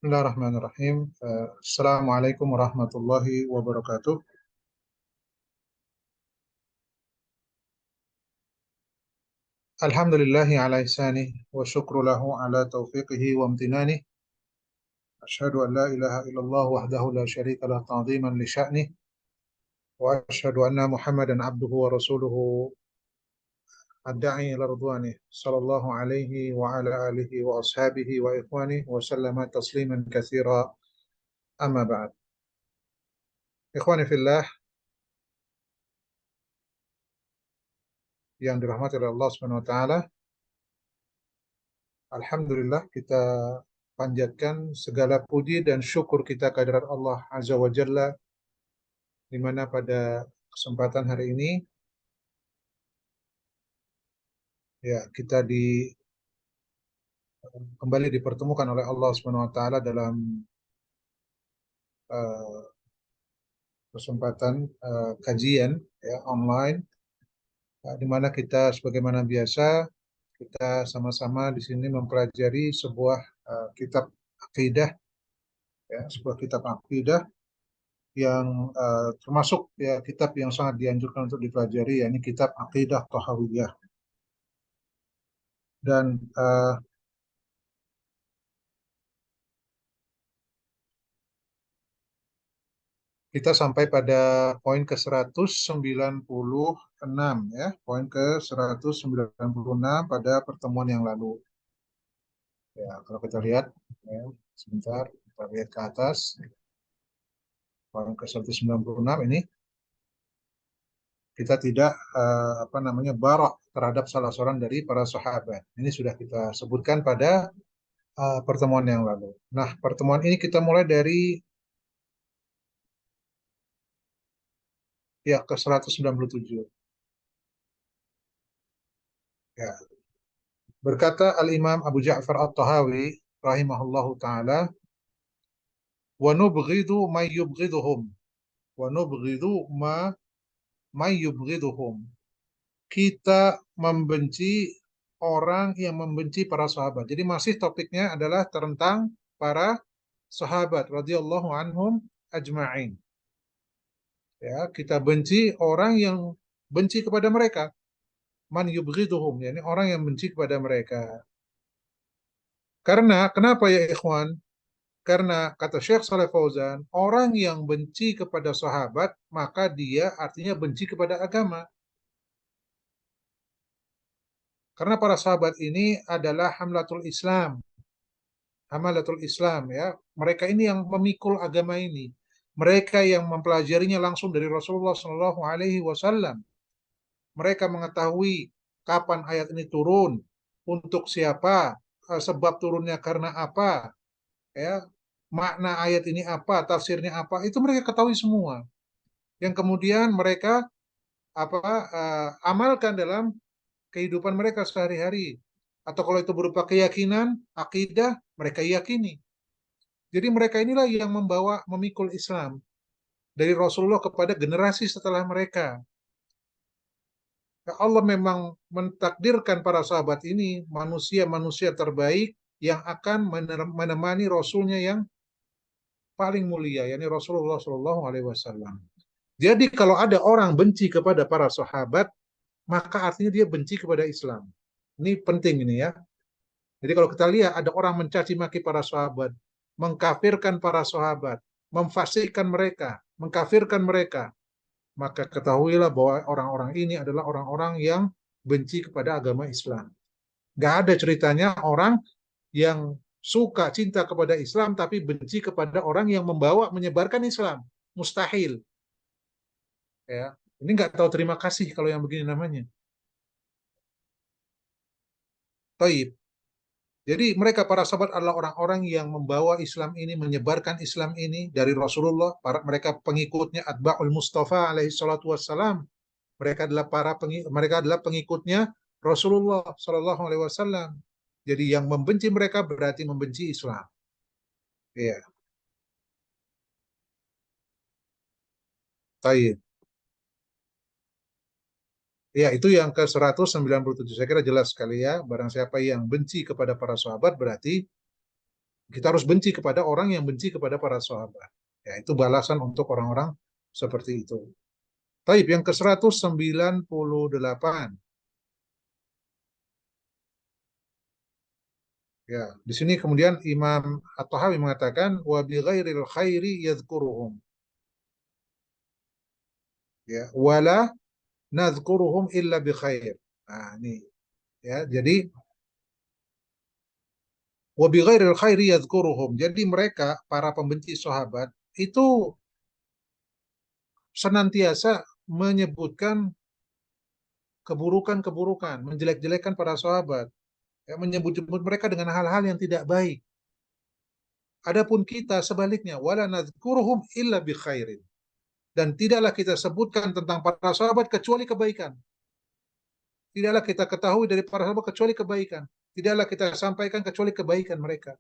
Bismillahirrahmanirrahim. Assalamualaikum warahmatullahi wabarakatuh. Alhamdulillahi ala ihsanih wa syukru lahu ala taufiqihi wa amtinanih. Asyhadu an la ilaha illallah wahdahu la syarika lah ta'ziman li sya'nih. Wa asyhadu anna Muhammadan abduhu wa rasuluhu ad-da'i ila ridwanih. Sallallahu alaihi wa ala alihi wa ashabihi wa ikhwanih wa sallama tasliman katsira. Amma ba'd. Ikhwani fillah yang dirahmati oleh Allah Subhanahu wa taala. Alhamdulillah kita panjatkan segala puji dan syukur kita kehadirat Allah Azza wa Jalla, di mana pada kesempatan hari ini ya kita kembali dipertemukan oleh Allah Subhanahu wa taala dalam uh, kesempatan kajian ya online, di mana kita sebagaimana biasa kita sama-sama di sini mempelajari sebuah kitab akidah, ya, sebuah kitab akidah yang termasuk ya kitab yang sangat dianjurkan untuk dipelajari, yakni kitab Aqidah Thahawiyah. Dan kita sampai pada poin ke-196 ya, poin ke-196 pada pertemuan yang lalu. Ya, kalau kita lihat ya, sebentar kita lihat ke atas poin ke-196 ini kita tidak barak terhadap salah seorang dari para sahabat. Ini sudah kita sebutkan pada pertemuan yang lalu. Nah, pertemuan ini kita mulai dari ya ke 197. Ya. Berkata Al-Imam Abu Ja'far At-Tahawi rahimahullahu taala, wa nubghidu may yubghiduhum wa nubghidu may yubghiduhum. Kita membenci orang yang membenci para sahabat. Jadi masih topiknya adalah tentang para sahabat radhiyallahu anhum ajma'in. Ya, kita benci orang yang benci kepada mereka. Man yubghiduhum, yakni orang yang benci kepada mereka. Karena kenapa ya ikhwan? Karena kata Syekh Saleh Fauzan, orang yang benci kepada sahabat, maka dia artinya benci kepada agama. Karena para sahabat ini adalah hamlatul Islam. Hamlatul Islam ya. Mereka ini yang memikul agama ini. Mereka yang mempelajarinya langsung dari Rasulullah SAW. Mereka mengetahui kapan ayat ini turun, untuk siapa, sebab turunnya karena apa, ya, makna ayat ini apa, tafsirnya apa, itu mereka ketahui semua. Yang kemudian mereka amalkan dalam kehidupan mereka sehari-hari. Atau kalau itu berupa keyakinan, akidah, mereka yakini. Jadi mereka inilah yang memikul Islam dari Rasulullah kepada generasi setelah mereka. Ya, Allah memang mentakdirkan para sahabat ini manusia-manusia terbaik yang akan menemani Rasulnya yang paling mulia, yakni Rasulullah Shallallahu Alaihi Wasallam. Jadi kalau ada orang benci kepada para sahabat, maka artinya dia benci kepada Islam. Ini penting ini ya. Jadi kalau kita lihat ada orang mencaci maki para sahabat, mengkafirkan para sahabat, memfasikkan mereka, mengkafirkan mereka, maka ketahuilah bahwa orang-orang ini adalah orang-orang yang benci kepada agama Islam. Gak ada ceritanya orang yang suka cinta kepada Islam tapi benci kepada orang yang menyebarkan Islam. Mustahil. Ya, ini nggak tahu terima kasih kalau yang begini namanya. Taib. Jadi mereka para sahabat adalah orang-orang yang membawa Islam ini, menyebarkan Islam ini dari Rasulullah. Mereka pengikutnya Atba'ul Mustafa alaihi salatu wassalam. Mereka adalah pengikutnya Rasulullah Sallallahu Alaihi Wasallam. Jadi yang membenci mereka berarti membenci Islam. Iya, taib. Ya, itu yang ke 197. Saya kira jelas sekali ya. Barang siapa yang benci kepada para sahabat berarti Kita harus benci kepada orang yang benci kepada para sahabat. Ya, itu balasan untuk orang-orang seperti itu. Taib yang ke-198. Ya, di sini kemudian Imam At-Tahawi mengatakan wa bi ghairil khairi yadhkuruhum. Ya, wala nadhkuruhum illa bi khair. Nah, ini ya, jadi wa bi ghairil khairi yadhkuruhum. Jadi mereka para pembenci sahabat itu senantiasa menyebutkan keburukan-keburukan, menjelek-jelekan para sahabat, ya, menyebut-nyebut mereka dengan hal-hal yang tidak baik. Adapun kita sebaliknya, wala nadzkuruhum illa bi khairin. Dan tidaklah kita sebutkan tentang para sahabat kecuali kebaikan. Tidaklah kita ketahui dari para sahabat kecuali kebaikan. Tidaklah kita sampaikan kecuali kebaikan mereka.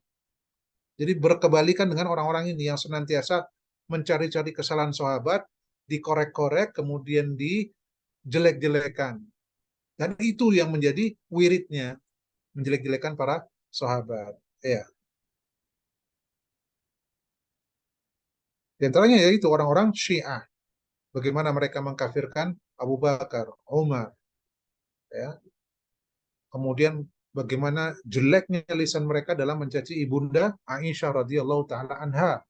Jadi berkebalikan dengan orang-orang ini yang senantiasa mencari-cari kesalahan sahabat, dikorek-korek, kemudian dijelek-jelekan. Dan itu yang menjadi wiridnya, menjelek-jelekan para sahabat. Ya. Di antaranya yaitu orang-orang Syiah. Bagaimana mereka mengkafirkan Abu Bakar, Umar, ya. Kemudian bagaimana jeleknya lisan mereka dalam mencaci ibunda Aisyah radhiyallahu taala anha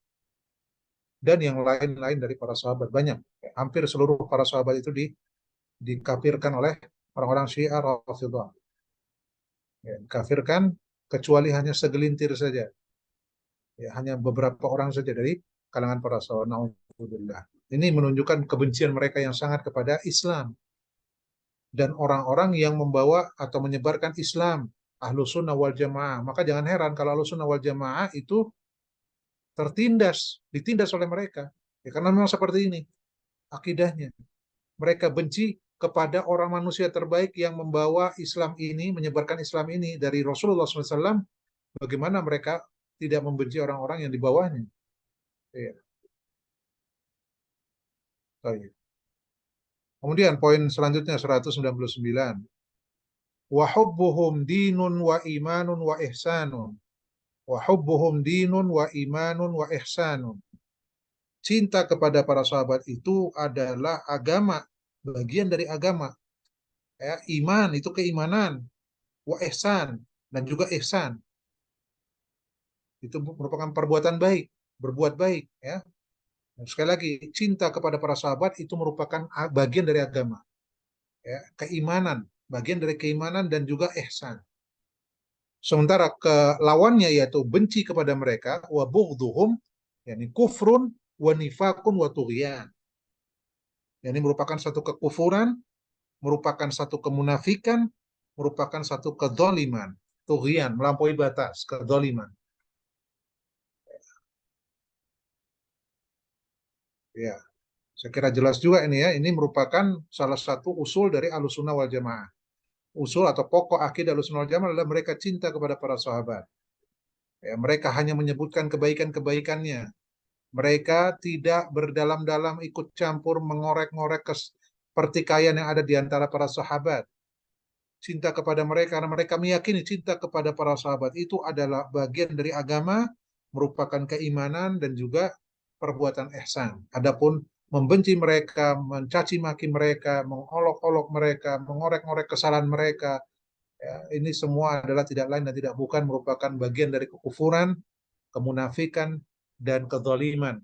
dan yang lain-lain dari para sahabat banyak. Hampir seluruh para sahabat itu dikafirkan oleh orang-orang Syiah Rafidhah. Ya, dikafirkan kecuali hanya segelintir saja. Ya, hanya beberapa orang saja dari kalangan para sahabat. Na'udzubillah. Ini menunjukkan kebencian mereka yang sangat kepada Islam dan orang-orang yang membawa atau menyebarkan Islam, ahlu sunnah wal jamaah. Maka jangan heran kalau ahlu sunnah wal jamaah itu ditindas oleh mereka. Ya, karena memang seperti ini akidahnya. Mereka benci kepada orang manusia terbaik yang membawa Islam ini, menyebarkan Islam ini dari Rasulullah SAW. Bagaimana mereka tidak membenci orang-orang yang di bawahnya? Ya, baik. Kemudian poin selanjutnya 199. Wa hubbuhum dinun wa imanun wa ihsanun. Wa hubbuhum dinun wa imanun wa ihsanun. Cinta kepada para sahabat itu adalah agama, bagian dari agama. Ya, iman itu keimanan, wa ihsan dan juga ihsan. Itu merupakan perbuatan baik, berbuat baik, ya. Dan sekali lagi, cinta kepada para sahabat itu merupakan bagian dari agama, ya, keimanan, bagian dari keimanan dan juga ihsan. Sementara lawannya yaitu benci kepada mereka, wa bughdhuhum, yakni kufrun wa nifakun wa tughyan. Ini merupakan satu kekufuran, merupakan satu kemunafikan, merupakan satu kedzaliman, tughyan, melampaui batas, kedzaliman. Ya, saya kira jelas juga ini ya. Ini merupakan salah satu usul dari Ahlussunnah wal Jamaah. Usul atau pokok akidah Ahlussunnah wal Jamaah adalah mereka cinta kepada para sahabat. Ya, mereka hanya menyebutkan kebaikan-kebaikannya. Mereka tidak berdalam-dalam ikut campur mengorek-ngorek pertikaian yang ada di antara para sahabat. Cinta kepada mereka karena mereka meyakini cinta kepada para sahabat itu adalah bagian dari agama, merupakan keimanan dan juga perbuatan ihsan. Adapun membenci mereka, mencaci maki mereka, mengolok-olok mereka, mengorek-ngorek kesalahan mereka, ya, ini semua adalah tidak lain dan tidak bukan merupakan bagian dari kekufuran, kemunafikan, dan kezaliman.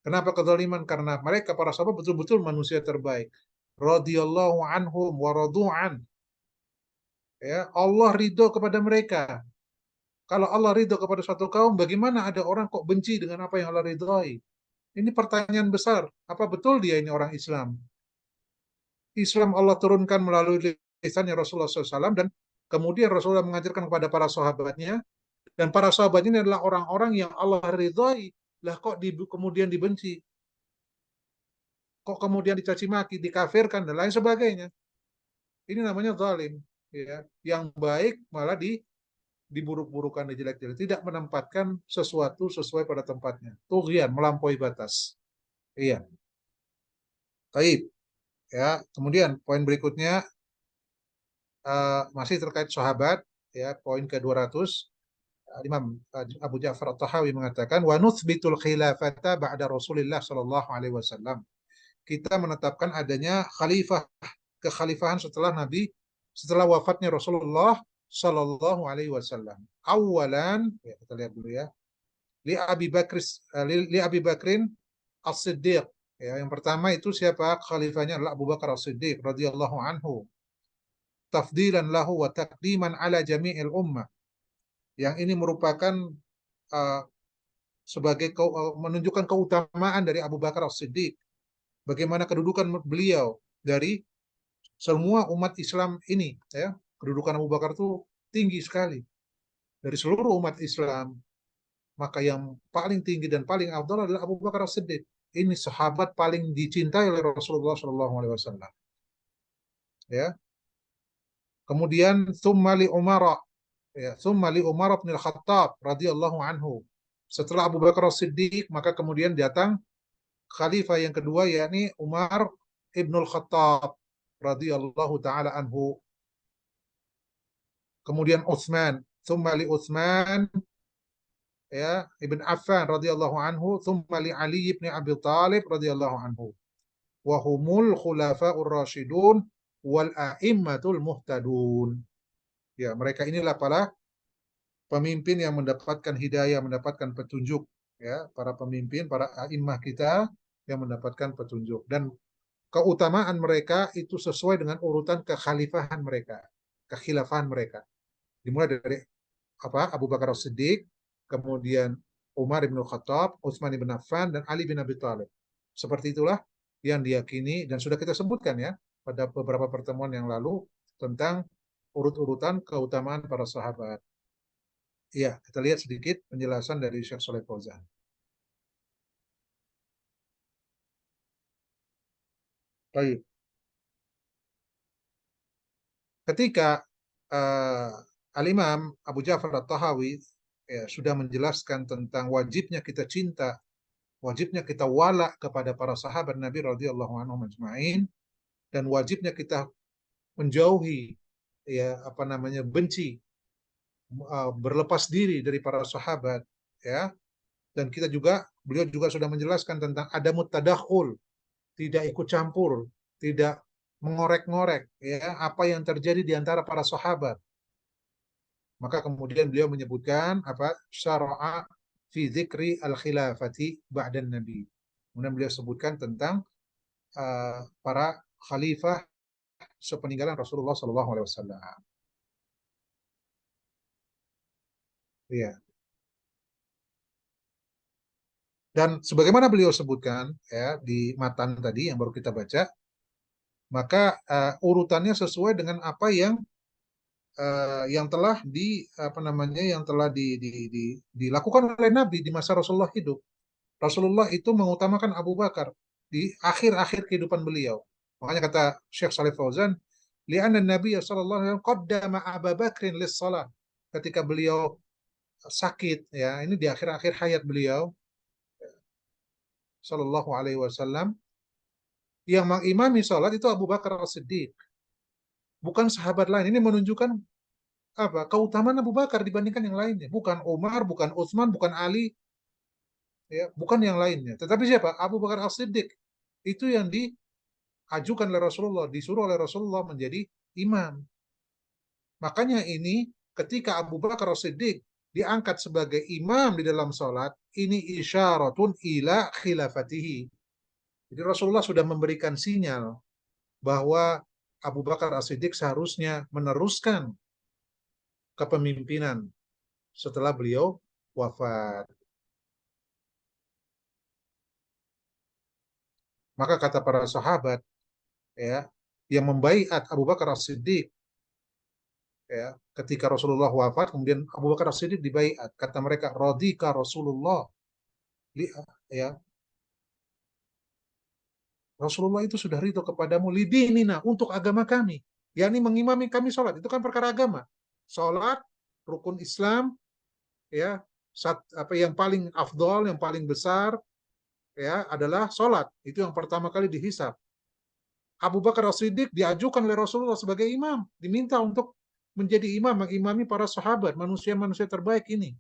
Kenapa kezaliman? Karena mereka para sahabat betul-betul manusia terbaik. Radhiyallahu anhum wa radu'an. Ya, Allah ridho kepada mereka. Kalau Allah ridho kepada suatu kaum, bagaimana ada orang kok benci dengan apa yang Allah ridhoi? Ini pertanyaan besar. Apa betul dia ini orang Islam? Islam Allah turunkan melalui lisannya Rasulullah SAW dan kemudian Rasulullah mengajarkan kepada para sahabatnya dan para sahabatnya ini adalah orang-orang yang Allah ridhoi. Lah kok kemudian dibenci? Kok kemudian dicaci maki, dikafirkan dan lain sebagainya? Ini namanya zalim. Ya. Yang baik malah diburuk-burukan, dijelek-jelek, tidak menempatkan sesuatu sesuai pada tempatnya. Tughyan, melampaui batas. Iya. Baik. Ya, kemudian poin berikutnya masih terkait sahabat, ya, poin ke-200. Imam Abu Ja'far At-Tahawi mengatakan wa nuthbitul khilafata ba'da Rasulillah sallallahu alaihi wasallam. Kita menetapkan adanya kekhalifahan setelah setelah wafatnya Rasulullah sallallahu alaihi wasallam. Awalan, ya, kita lihat dulu ya. Li Abi Bakrin As-Siddiq. Ya, yang pertama itu siapa? Khalifahnya adalah Abu Bakar As-Siddiq radhiyallahu anhu. Tafdilan lahu wa taqdiman ala jami'il ummah. Yang ini merupakan uh, menunjukkan keutamaan dari Abu Bakar As-Siddiq. Bagaimana kedudukan beliau dari semua umat Islam ini, ya. Kedudukan Abu Bakar itu tinggi sekali dari seluruh umat Islam. Maka yang paling tinggi dan paling afdal adalah Abu Bakar As-Siddiq. Ini sahabat paling dicintai oleh Rasulullah Shallallahu Alaihi Wasallam. Ya. Kemudian Tsumma li Umar, ya, Tsumma li Umar bin Al-Khattab radhiyallahu anhu. Setelah Abu Bakar As-Siddiq, maka kemudian datang khalifah yang kedua, yakni Umar ibnul Khattab radhiyallahu taala anhu. Kemudian Utsman, Tsumma li Utsman, ya, Ibn Affan radhiyallahu anhu, Tsumma li Ali ibn Abi Thalib radhiyallahu anhu. Wa humul khulafa'ur rasyidun wal a'immatul muhtadun. Ya, mereka inilah para pemimpin yang mendapatkan hidayah, mendapatkan petunjuk, ya, para pemimpin, para a'immah kita yang mendapatkan petunjuk, dan keutamaan mereka itu sesuai dengan urutan kekhalifahan mereka, kekhilafahan mereka. Dimulai dari Abu Bakar As-Siddiq, kemudian Umar bin Khattab, Utsman bin Affan, dan Ali bin Abi Thalib. Seperti itulah yang diyakini dan sudah kita sebutkan ya pada beberapa pertemuan yang lalu tentang urut-urutan keutamaan para sahabat. Iya, kita lihat sedikit penjelasan dari Syekh Shalih Fauzan. Baik. Ketika Al-Imam Abu Ja'far At-Tahawi, ya, sudah menjelaskan tentang wajibnya kita cinta, wajibnya kita wala kepada para sahabat Nabi radhiyallahu anhum ajma'in, dan wajibnya kita menjauhi, ya, benci, berlepas diri dari para sahabat, ya. Dan beliau juga sudah menjelaskan tentang adamut tadakhul, tidak ikut campur, tidak mengorek-ngorek, ya, apa yang terjadi di antara para sahabat. Maka kemudian beliau menyebutkan syara'a fi dzikri al-khilafati ba'dan nabi. Kemudian beliau sebutkan tentang para khalifah sepeninggalan Rasulullah sallallahu alaihi wasallam. Iya. Dan sebagaimana beliau sebutkan ya di matan tadi yang baru kita baca, maka urutannya sesuai dengan apa yang telah dilakukan oleh Nabi di masa Rasulullah hidup. Rasulullah itu mengutamakan Abu Bakar di akhir-akhir kehidupan beliau. Makanya kata Syekh Shalih Fauzan, li'anna Nabi sallallahu alaihi wasallam qaddama Abu Bakrin lis-shalah. Ketika beliau sakit, ya, ini di akhir-akhir hayat beliau sallallahu alaihi wasallam, yang mengimami salat itu Abu Bakar As-Siddiq, bukan sahabat lain. Ini menunjukkan keutamaan Abu Bakar dibandingkan yang lainnya, bukan Umar, bukan Utsman, bukan Ali, ya, bukan yang lainnya. Tetapi siapa? Abu Bakar As-Siddiq. Itu yang diajukan oleh Rasulullah, disuruh oleh Rasulullah menjadi imam. Makanya ini ketika Abu Bakar As-Siddiq diangkat sebagai imam di dalam salat, ini isyaratun ila khilafatihi. Jadi Rasulullah sudah memberikan sinyal bahwa Abu Bakar As-Siddiq seharusnya meneruskan kepemimpinan setelah beliau wafat. Maka kata para sahabat, ya, yang membaiat Abu Bakar As-Siddiq, ya, ketika Rasulullah wafat, kemudian Abu Bakar As-Siddiq dibaiat. Kata mereka, radika Rasulullah. Ya, Rasulullah itu sudah ridho kepadamu lidinina, untuk agama kami, yakni mengimami kami sholat. Itu kan perkara agama. Sholat, rukun Islam, ya, yang paling afdol, yang paling besar, ya, adalah sholat. Itu yang pertama kali dihisab. Abu Bakar As-Siddiq diajukan oleh Rasulullah sebagai imam, diminta untuk menjadi imam, mengimami para sahabat, manusia-manusia terbaik ini.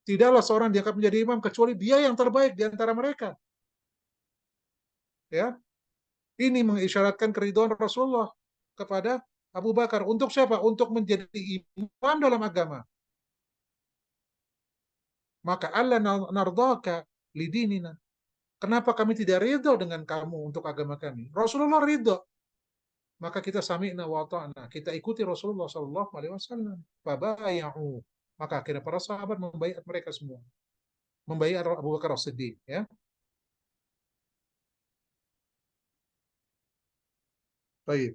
Tidaklah seorang diangkat menjadi imam kecuali dia yang terbaik di antara mereka. Ya, ini mengisyaratkan keridhaan Rasulullah kepada Abu Bakar. Untuk siapa? Untuk menjadi imam dalam agama. Maka Allah nardaka lidinina. Kenapa kami tidak ridho dengan kamu untuk agama kami? Rasulullah ridho. Maka kita sami'na wa ta'na. Kita ikuti Rasulullah sallallahu alaihi wasallam. Fabaya'u. Maka akhirnya para sahabat membaiat mereka semua. Membaiat Abu Bakar As-Siddiq, ya. Baik.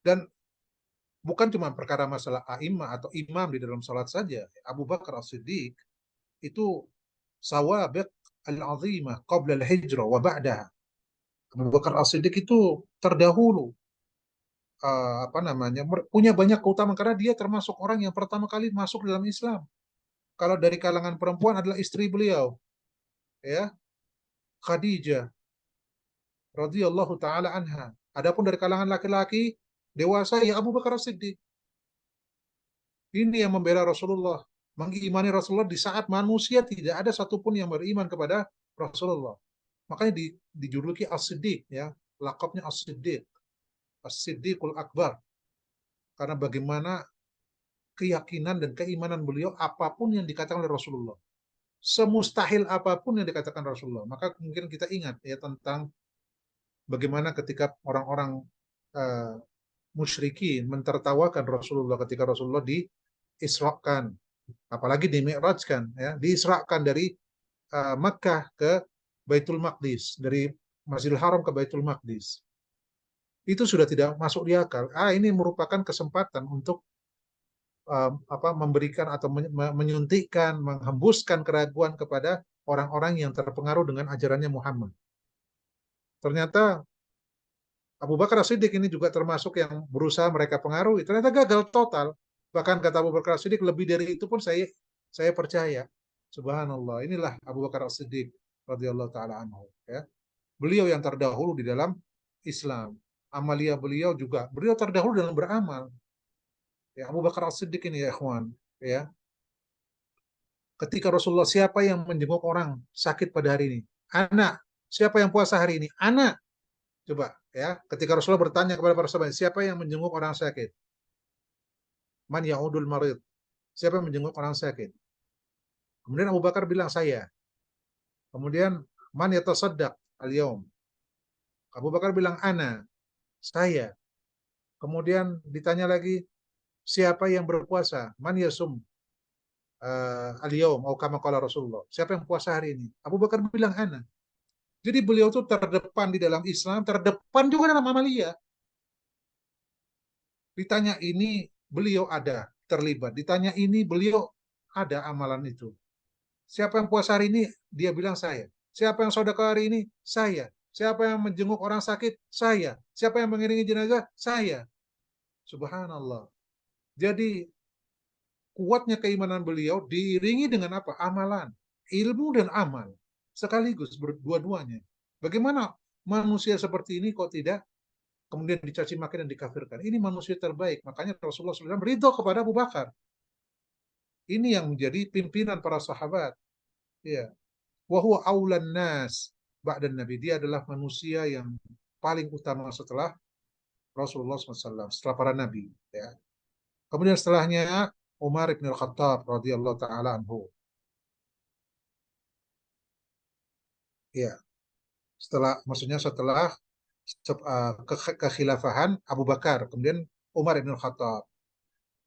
Dan bukan cuma perkara masalah a'imah atau imam di dalam salat saja. Abu Bakar As-Siddiq itu sawabiq al-azimah qabla al-hijrah wa ba'daha. Abu Bakar As-Siddiq itu terdahulu, apa namanya, punya banyak keutamaan karena dia termasuk orang yang pertama kali masuk dalam Islam. Kalau dari kalangan perempuan adalah istri beliau, ya, Khadijah radhiyallahu taala anha. Adapun dari kalangan laki-laki dewasa ya Abu Bakar As-Siddiq. Ini yang membela Rasulullah, mengimani Rasulullah di saat manusia tidak ada satupun yang beriman kepada Rasulullah. Makanya dijuluki As-Siddiq, ya, lakabnya As-Siddiq, As-Siddiqul Akbar, karena bagaimana keyakinan dan keimanan beliau apapun yang dikatakan oleh Rasulullah, semustahil apapun yang dikatakan Rasulullah. Maka mungkin kita ingat ya tentang bagaimana ketika orang-orang uh, musyrikin mentertawakan Rasulullah ketika Rasulullah diisrakan, apalagi dimi'rajkan, ya, diisrakan dari Makkah ke Baitul Maqdis, dari Masjidil Haram ke Baitul Maqdis. Itu sudah tidak masuk di akal. Ini merupakan kesempatan untuk memberikan atau menyuntikkan, menghembuskan keraguan kepada orang-orang yang terpengaruh dengan ajarannya Muhammad. Ternyata Abu Bakar As-Siddiq ini juga termasuk yang berusaha mereka pengaruhi. Ternyata gagal total. Bahkan kata Abu Bakar As-Siddiq, lebih dari itu pun saya percaya. Subhanallah. Inilah Abu Bakar As-Siddiq radhiyallahu taala anhu, ya. Beliau yang terdahulu di dalam Islam. Amalia beliau terdahulu dalam beramal. Ya, Abu Bakar As-Siddiq ini ya ikhwan, ya. Ketika Rasulullah, siapa yang menjenguk orang sakit pada hari ini? Anak. Siapa yang puasa hari ini? Anak. Coba, ya. Ketika Rasulullah bertanya kepada para sahabat, siapa yang menjenguk orang sakit? Man ya'udul marid. Siapa yang menjenguk orang sakit? Kemudian Abu Bakar bilang, saya. Kemudian, man yatasaddaq al-yaum. Abu Bakar bilang, ana. Saya. Kemudian ditanya lagi, siapa yang berpuasa? Man yasum al-yaum atau kama qala Rasulullah. Siapa yang puasa hari ini? Abu Bakar bilang ana. Jadi beliau itu terdepan di dalam Islam, terdepan juga dalam amalia. Ditanya ini beliau ada terlibat. Ditanya ini beliau ada amalan itu. Siapa yang puasa hari ini? Dia bilang saya. Siapa yang sedekah hari ini? Saya. Siapa yang menjenguk orang sakit? Saya. Siapa yang mengiringi jenazah? Saya. Subhanallah. Jadi kuatnya keimanan beliau diiringi dengan apa? Amalan, ilmu dan amal sekaligus berdua-duanya. Bagaimana manusia seperti ini kok tidak kemudian dicaci maki dan dikafirkan? Ini manusia terbaik. Makanya Rasulullah SAW ridho kepada Abu Bakar. Ini yang menjadi pimpinan para sahabat. Ya, wa huwa aulan nas ba'dan nabi. Dia adalah manusia yang paling utama setelah Rasulullah SAW, setelah para nabi. Ya. Kemudian setelahnya Umar bin Al-Khattab radhiyallahu taala anhu. Ya, maksudnya setelah kekhilafahan Abu Bakar, kemudian Umar bin Al-Khattab,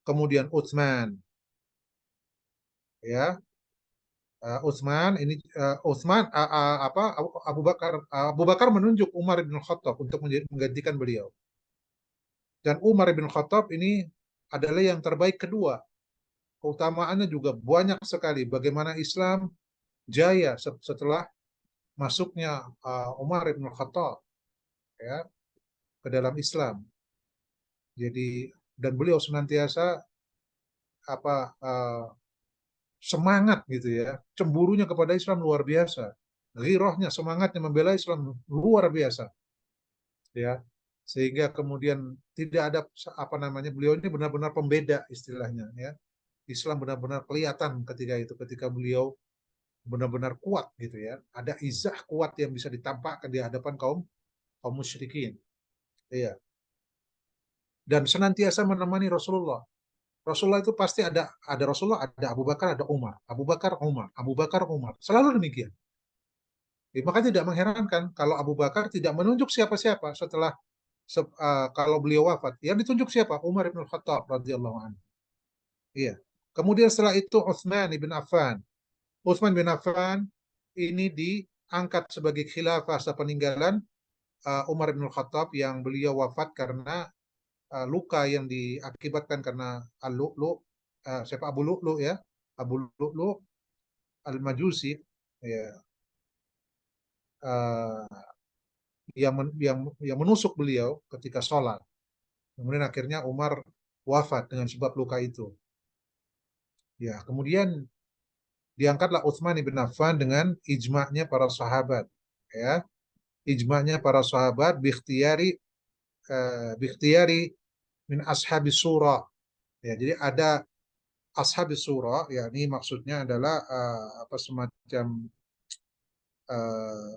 kemudian Utsman, ya. Utsman ini Utsman apa Abu Bakar menunjuk Umar bin Khattab untuk menggantikan beliau. Dan Umar bin Khattab ini adalah yang terbaik kedua. Keutamaannya juga banyak sekali. Bagaimana Islam jaya setelah masuknya Umar bin Khattab, ya, ke dalam Islam. Jadi dan beliau senantiasa apa semangat gitu ya, cemburunya kepada Islam luar biasa, ghirahnya, semangatnya membela Islam luar biasa, ya, sehingga kemudian tidak ada apa namanya, beliau ini benar-benar pembeda istilahnya, ya. Islam benar-benar kelihatan ketika itu, ketika beliau benar-benar kuat gitu ya. Ada izah kuat yang bisa ditampakkan di hadapan kaum kaum musyrikin. Iya. Dan senantiasa menemani Rasulullah. Rasulullah itu pasti ada Rasulullah, ada Abu Bakar, ada Umar. Abu Bakar, Umar, Abu Bakar, Umar. Selalu demikian. Ya, maka tidak mengherankan kalau Abu Bakar tidak menunjuk siapa-siapa setelah kalau beliau wafat. Yang ditunjuk siapa? Umar bin Khattab radhiyallahu anhu. Iya. Kemudian setelah itu Utsman bin Affan. Utsman bin Affan ini diangkat sebagai khilafah sepeninggalan Umar bin Khattab yang beliau wafat karena luka yang diakibatkan karena al-lu'lu, siapa Abu Lu'lu ya, Abu Lu'lu al-Majusi ya, uh, yang menusuk beliau ketika sholat. Kemudian akhirnya Umar wafat dengan sebab luka itu. Ya, kemudian diangkatlah Utsman bin Affan dengan ijma'nya para sahabat. Ya, ijma'nya para sahabat bikhtiyari min ashabis surah. Ya, jadi ada ashabis surah, ya ini maksudnya adalah apa semacam uh,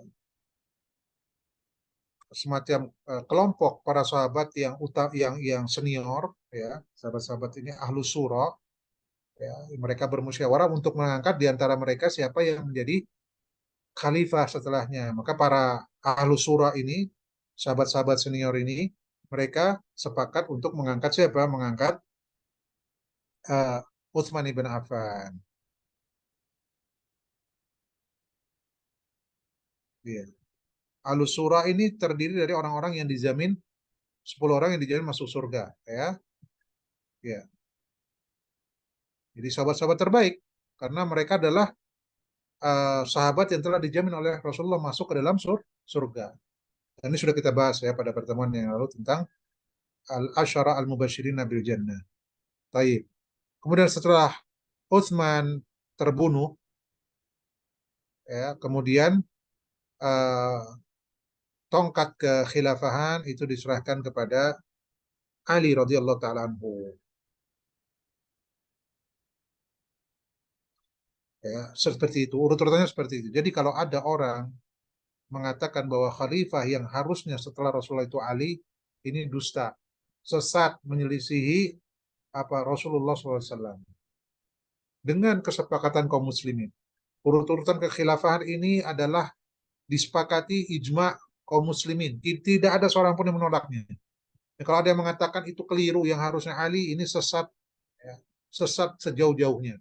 kelompok para sahabat yang senior ya, sahabat-sahabat ini ahlus surah ya, mereka bermusyawarah untuk mengangkat di antara mereka siapa yang menjadi khalifah setelahnya. Maka para ahlus surah ini, sahabat-sahabat senior ini, mereka sepakat untuk mengangkat siapa? Mengangkat Utsman ibn Affan. Ya. Ahlus surah ini terdiri dari orang-orang yang dijamin 10 orang yang dijamin masuk surga, ya. Ya. Jadi sahabat-sahabat terbaik karena mereka adalah sahabat yang telah dijamin oleh Rasulullah masuk ke dalam surga. Dan ini sudah kita bahas ya pada pertemuan yang lalu tentang al-asyara al-mubasyirin bil jannah. Taib. Kemudian setelah Utsman terbunuh, ya, kemudian uh, tongkat kekhilafahan itu diserahkan kepada Ali radhiyallahu taala anhu. Ya, seperti itu, urut-urutannya seperti itu. Jadi kalau ada orang mengatakan bahwa khalifah yang harusnya setelah Rasulullah itu Ali, ini dusta, sesat, menyelisihi apa Rasulullah SAW dengan kesepakatan kaum muslimin. Urut-urutan kekhilafahan ini adalah disepakati ijma kaum muslimin. Tidak ada seorang pun yang menolaknya. Ya, kalau ada yang mengatakan itu keliru, yang harusnya Ali, ini sesat, ya, sesat sejauh-jauhnya,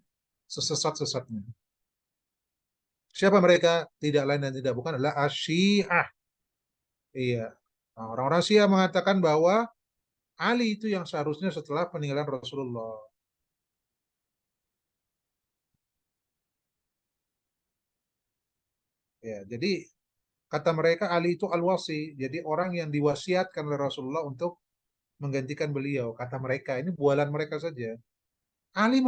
sesat-sesatnya. Siapa mereka? Tidak lain dan tidak bukan adalah Asyiah. Iya. Nah, orang-orang Syiah mengatakan bahwa Ali itu yang seharusnya setelah peninggalan Rasulullah. Ya, jadi kata mereka Ali itu al-wasi, jadi orang yang diwasiatkan oleh Rasulullah untuk menggantikan beliau. Kata mereka, ini bualan mereka saja. Ali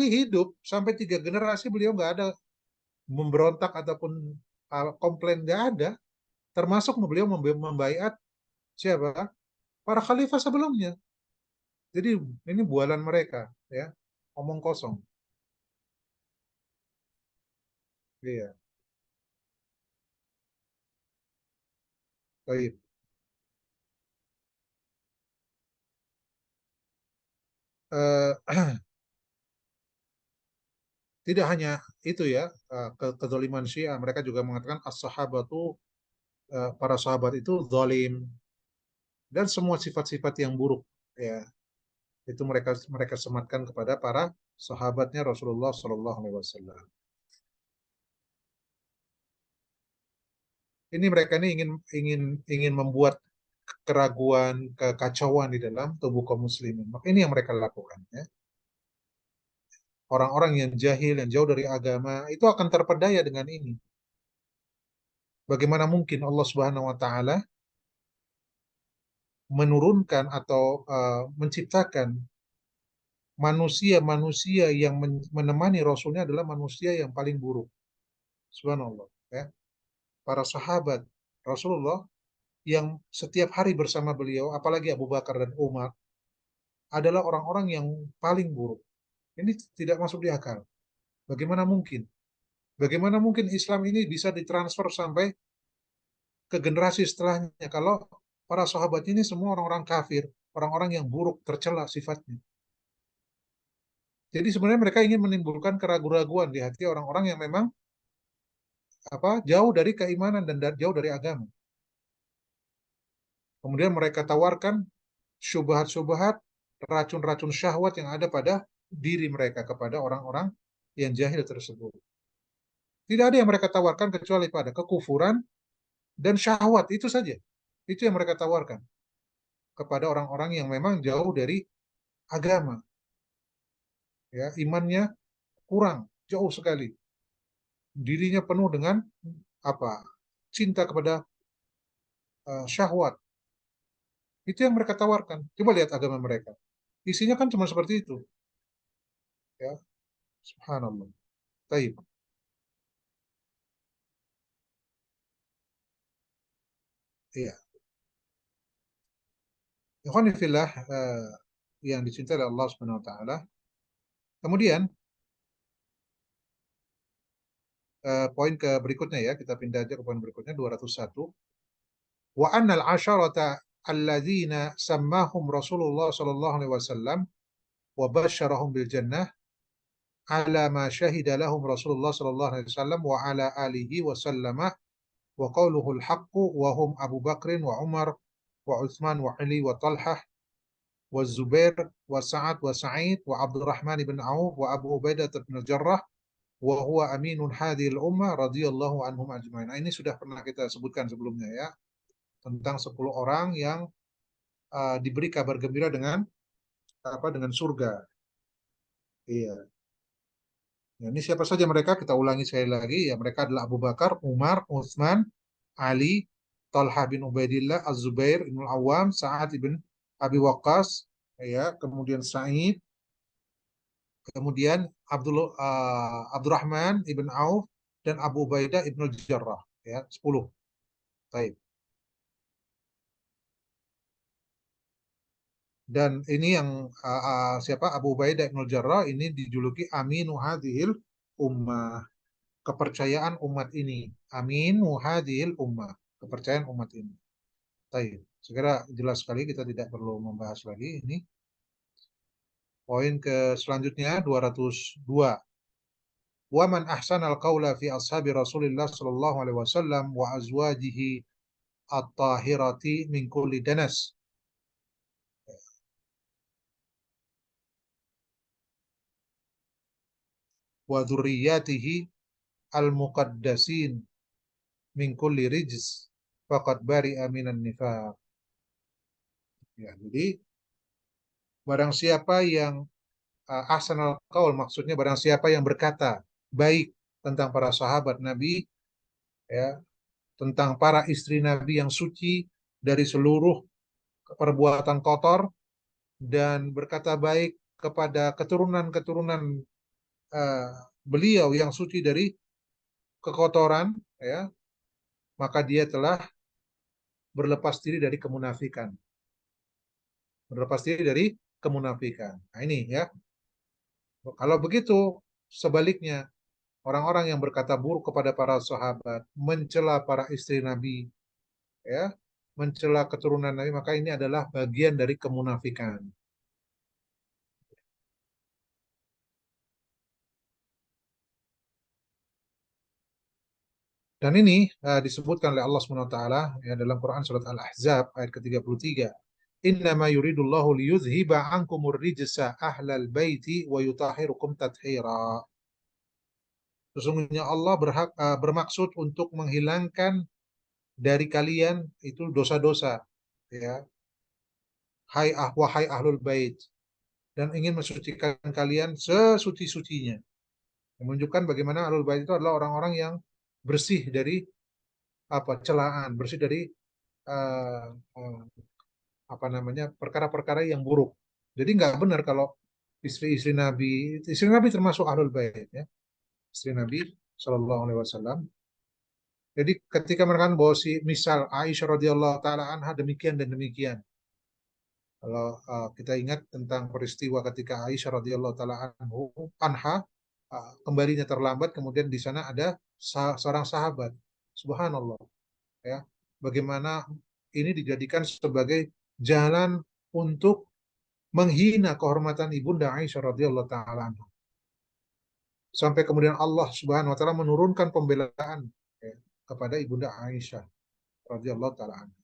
hidup sampai 3 generasi beliau nggak ada memberontak ataupun komplain, nggak ada. Termasuk beliau membaiat siapa? Para khalifah sebelumnya. Jadi ini bualan mereka, ya, omong kosong. Iya, baik. Eh, tidak hanya itu ya, kezaliman Syiah, mereka juga mengatakan as-sahabatu, para sahabat itu zalim dan semua sifat-sifat yang buruk, ya. Itu mereka mereka sematkan kepada para sahabatnya Rasulullah Shallallahu Alaihi Wasallam. Ini mereka ini ingin ingin ingin membuat keraguan, kekacauan di dalam tubuh kaum muslimin. Maka ini yang mereka lakukan. Ya. Orang-orang yang jahil, yang jauh dari agama, itu akan terpedaya dengan ini. Bagaimana mungkin Allah Subhanahu Wa Taala menurunkan atau menciptakan manusia-manusia yang menemani Rasulnya adalah manusia yang paling buruk. Subhanallah. Ya. Para sahabat Rasulullah yang setiap hari bersama beliau, apalagi Abu Bakar dan Umar, adalah orang-orang yang paling buruk. Ini tidak masuk di akal. Bagaimana mungkin? Bagaimana mungkin Islam ini bisa ditransfer sampai ke generasi setelahnya kalau para sahabat ini semua orang-orang kafir, orang-orang yang buruk, tercela sifatnya. Jadi sebenarnya mereka ingin menimbulkan keraguan-raguan di hati orang-orang yang memang jauh dari keimanan dan jauh dari agama. Kemudian mereka tawarkan syubhat-syubhat, racun-racun syahwat yang ada pada diri mereka kepada orang-orang yang jahil tersebut. Tidak ada yang mereka tawarkan kecuali pada kekufuran dan syahwat, itu saja. Itu yang mereka tawarkan kepada orang-orang yang memang jauh dari agama. Ya, imannya kurang, jauh sekali. Dirinya penuh dengan apa? Cinta kepada syahwat. Itu yang mereka tawarkan. Coba lihat agama mereka. Isinya kan cuma seperti itu. Ya, subhanallah. Taib. Iya. Ikhwani fillah, yang dicintai oleh Allah Subhanahu wa taala. Kemudian poin ke berikutnya ya, kita pindah aja ke poin berikutnya 201. Wa annal asharata alladzina sammahum Rasulullah sallallahu alaihi wasallam wa basyarahum bil jannah ala ma syahida lahum Rasulullah sallallahu alaihi wasallam wa ala alihi wa sallama wa qawluhu al-haqqu wa hum Abu Bakrin wa Umar wa Utsman wa Ali wa Talhah wa Zubair wa Sa'ad wa Sa'id wa Abdurrahman ibn Auf wa Abu Ubaidah bin Jarrah wa huwa aminun hadhil ummah radhiyallahu anhum ajmain. Nah, ini sudah pernah kita sebutkan sebelumnya ya, tentang 10 orang yang diberi kabar gembira dengan surga. Iya. Ya, ini siapa saja mereka? Kita ulangi sekali lagi. Ya, mereka adalah Abu Bakar, Umar, Utsman, Ali, Talha bin Ubaidillah, Az-Zubair bin Awam, Sa'ad bin Abi Waqqas, ya, kemudian Sa'id, kemudian Abdurrahman ibn Auf dan Abu Ubaidah ibn Jarrah, ya, 10. Baik. Dan ini yang siapa, Abu Ubaidah ibn Jarrah ini dijuluki Aminu hadhil ummah, kepercayaan umat ini. Aminu hadhil ummah, kepercayaan umat ini. Baik. Segera jelas sekali, kita tidak perlu membahas lagi ini. Poin ke selanjutnya 202. Wa man ahsanal qawla fi ashabi Rasulillah sallallahu alaihi wasallam wa azwajihi at-tahirati min kulli danas. Wa dzurriyyatihi al-muqaddasin min kulli rijz faqad bari'a minan nifaq. Ya, jadi barang siapa yang ahsanal qaul, maksudnya barang siapa yang berkata baik tentang para sahabat Nabi, ya, tentang para istri Nabi yang suci dari seluruh perbuatan kotor, dan berkata baik kepada keturunan-keturunan uh, beliau yang suci dari kekotoran, ya, maka dia telah berlepas diri dari kemunafikan. Berlepas diri dari kemunafikan. Nah, ini ya. Kalau begitu, sebaliknya, orang-orang yang berkata buruk kepada para sahabat, mencela para istri Nabi, ya, mencela keturunan Nabi, maka ini adalah bagian dari kemunafikan. Dan ini disebutkan oleh Allah Subhanahu wa taala ya, dalam Quran surat Al-Ahzab ayat ke-33. Innama yuridullahu liyudhhiba ankumur rijsa ahlal baiti wa yutahhirukum tathira. Sesungguhnya Allah bermaksud untuk menghilangkan dari kalian itu dosa-dosa, ya. Wahai ahlul bait, dan ingin mensucikan kalian sesuci-sucinya. Menunjukkan bagaimana ahlul bait itu adalah orang-orang yang bersih dari celaan, bersih dari uh, uh, perkara-perkara yang buruk. Jadi nggak benar kalau istri Nabi termasuk ahlul bait ya, istri Nabi Shallallahu Alaihi Wasallam. Jadi ketika menekan bahwa misal Aisyah radhiyallahu taala anha demikian dan demikian, Kalau kita ingat tentang peristiwa ketika Aisyah radhiyallahu taala anha kembalinya terlambat, kemudian di sana ada seorang sahabat, subhanallah, ya, bagaimana ini dijadikan sebagai jalan untuk menghina kehormatan ibunda Aisyah radhiyallahu taala anha. Sampai kemudian Allah Subhanahu wa taala menurunkan pembelaan, ya, kepada ibunda Aisyah radhiyallahu taala anha.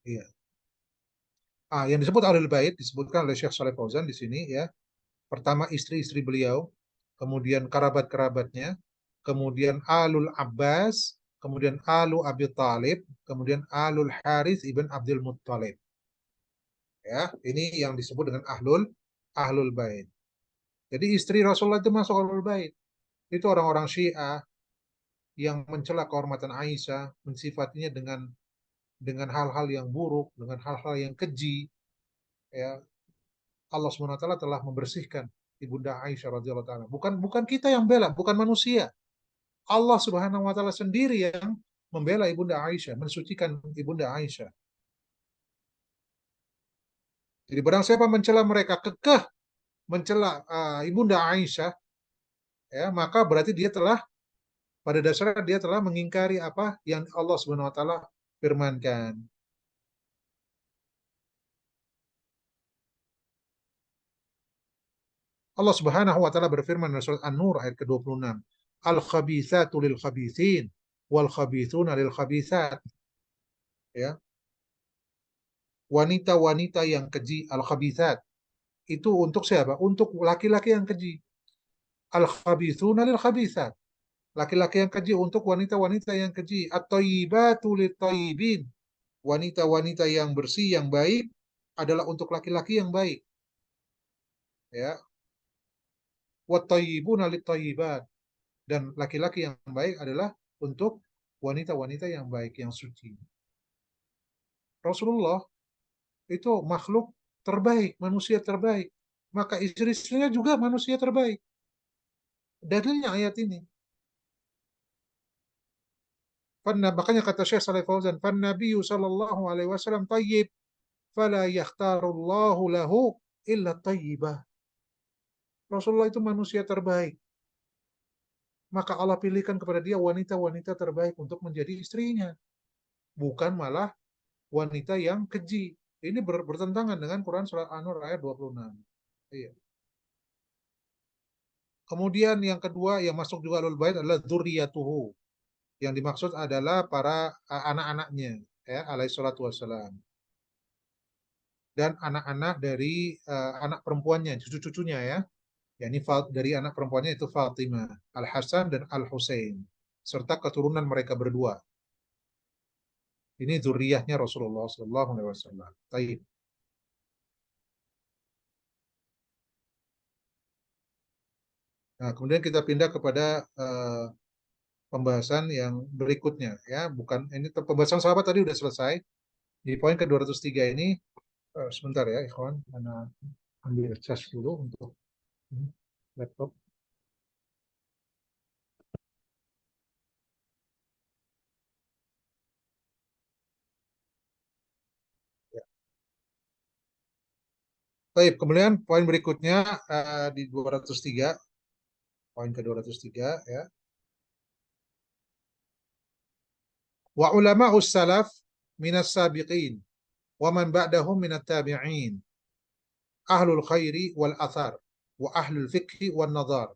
Iya. Yang disebut Ahlul Bait disebutkan oleh Syekh Saleh Fauzan di sini, ya. Pertama istri-istri beliau, kemudian kerabat-kerabatnya, kemudian Alul Abbas, kemudian Alu Abi Talib, kemudian Alul Harith ibn Abdul Muttalib. Ya, ini yang disebut dengan Ahlul Bait. Jadi istri Rasulullah itu masuk Ahlul Bait. Itu orang-orang Syiah yang mencela kehormatan Aisyah, mensifatinya dengan hal-hal yang buruk, dengan hal-hal yang keji, ya. Allah SWT telah membersihkan ibunda Aisyah radhiyallahu taala. Bukan kita yang bela, bukan manusia. Allah Subhanahu wa taala sendiri yang membela ibunda Aisyah, mensucikan ibunda Aisyah. Jadi barang siapa mencela mereka, kekeh mencela ibunda Aisyah, ya, maka berarti dia telah, pada dasarnya dia telah mengingkari apa yang Allah Subhanahu wa taala firmankan. Allah Subhanahu wa taala berfirman dalam surat An-Nur ayat ke-26, Al-khabithatu lil khabithin wal khabithuna lil khabithat, ya. Wanita-wanita yang keji, al-khabithat, itu untuk siapa? Untuk laki-laki yang keji. Al-khabithuna lil khabithat, laki-laki yang keji untuk wanita-wanita yang keji. At-thayyibatu lit-thayyibin, wanita-wanita yang bersih yang baik adalah untuk laki-laki yang baik, ya. Wat-thayyibuna lit-thayyibat, dan laki-laki yang baik adalah untuk wanita-wanita yang baik, yang suci. Rasulullah itu makhluk terbaik, manusia terbaik. Maka istri-istrinya juga manusia terbaik. Dalilnya ayat ini. Makanya kata Syekh Saleh Fauzan, "Fan Nabiyyu sallallahu alaihi wasallam thayyib, fala yakhtarullahu lahu illa thayyibah." Rasulullah itu manusia terbaik, maka Allah pilihkan kepada dia wanita-wanita terbaik untuk menjadi istrinya, bukan malah wanita yang keji. Ini bertentangan dengan Quran surat An-Nur ayat 26. Iya. Kemudian yang kedua yang masuk juga Ahlul Bait adalah dzurriyyatuhu. Yang dimaksud adalah para anak-anaknya, ya, alaihi salatu wassalam. Dan anak-anak dari anak perempuannya, cucu-cucunya, ya. Yani dari anak perempuannya itu Fatimah, Al-Hasan dan Al-Husain, serta keturunan mereka berdua. Ini zuriyahnya Rasulullah sallallahu alaihi wasallam. Taib. Nah, kemudian kita pindah kepada pembahasan yang berikutnya, ya. Bukan ini pembahasan sahabat tadi sudah selesai. Di poin ke-203 ini sebentar ya, ikhwan, karena ambil cas dulu untuk laptop. Ya. Baik, kemudian poin berikutnya di 203, poin ke-203, ya. Wa ulama'us salaf minas sabiqin wa man ba'dahum minat tabi'in ahlul khairi wal athar wa ahlul fikhi wal nadhar.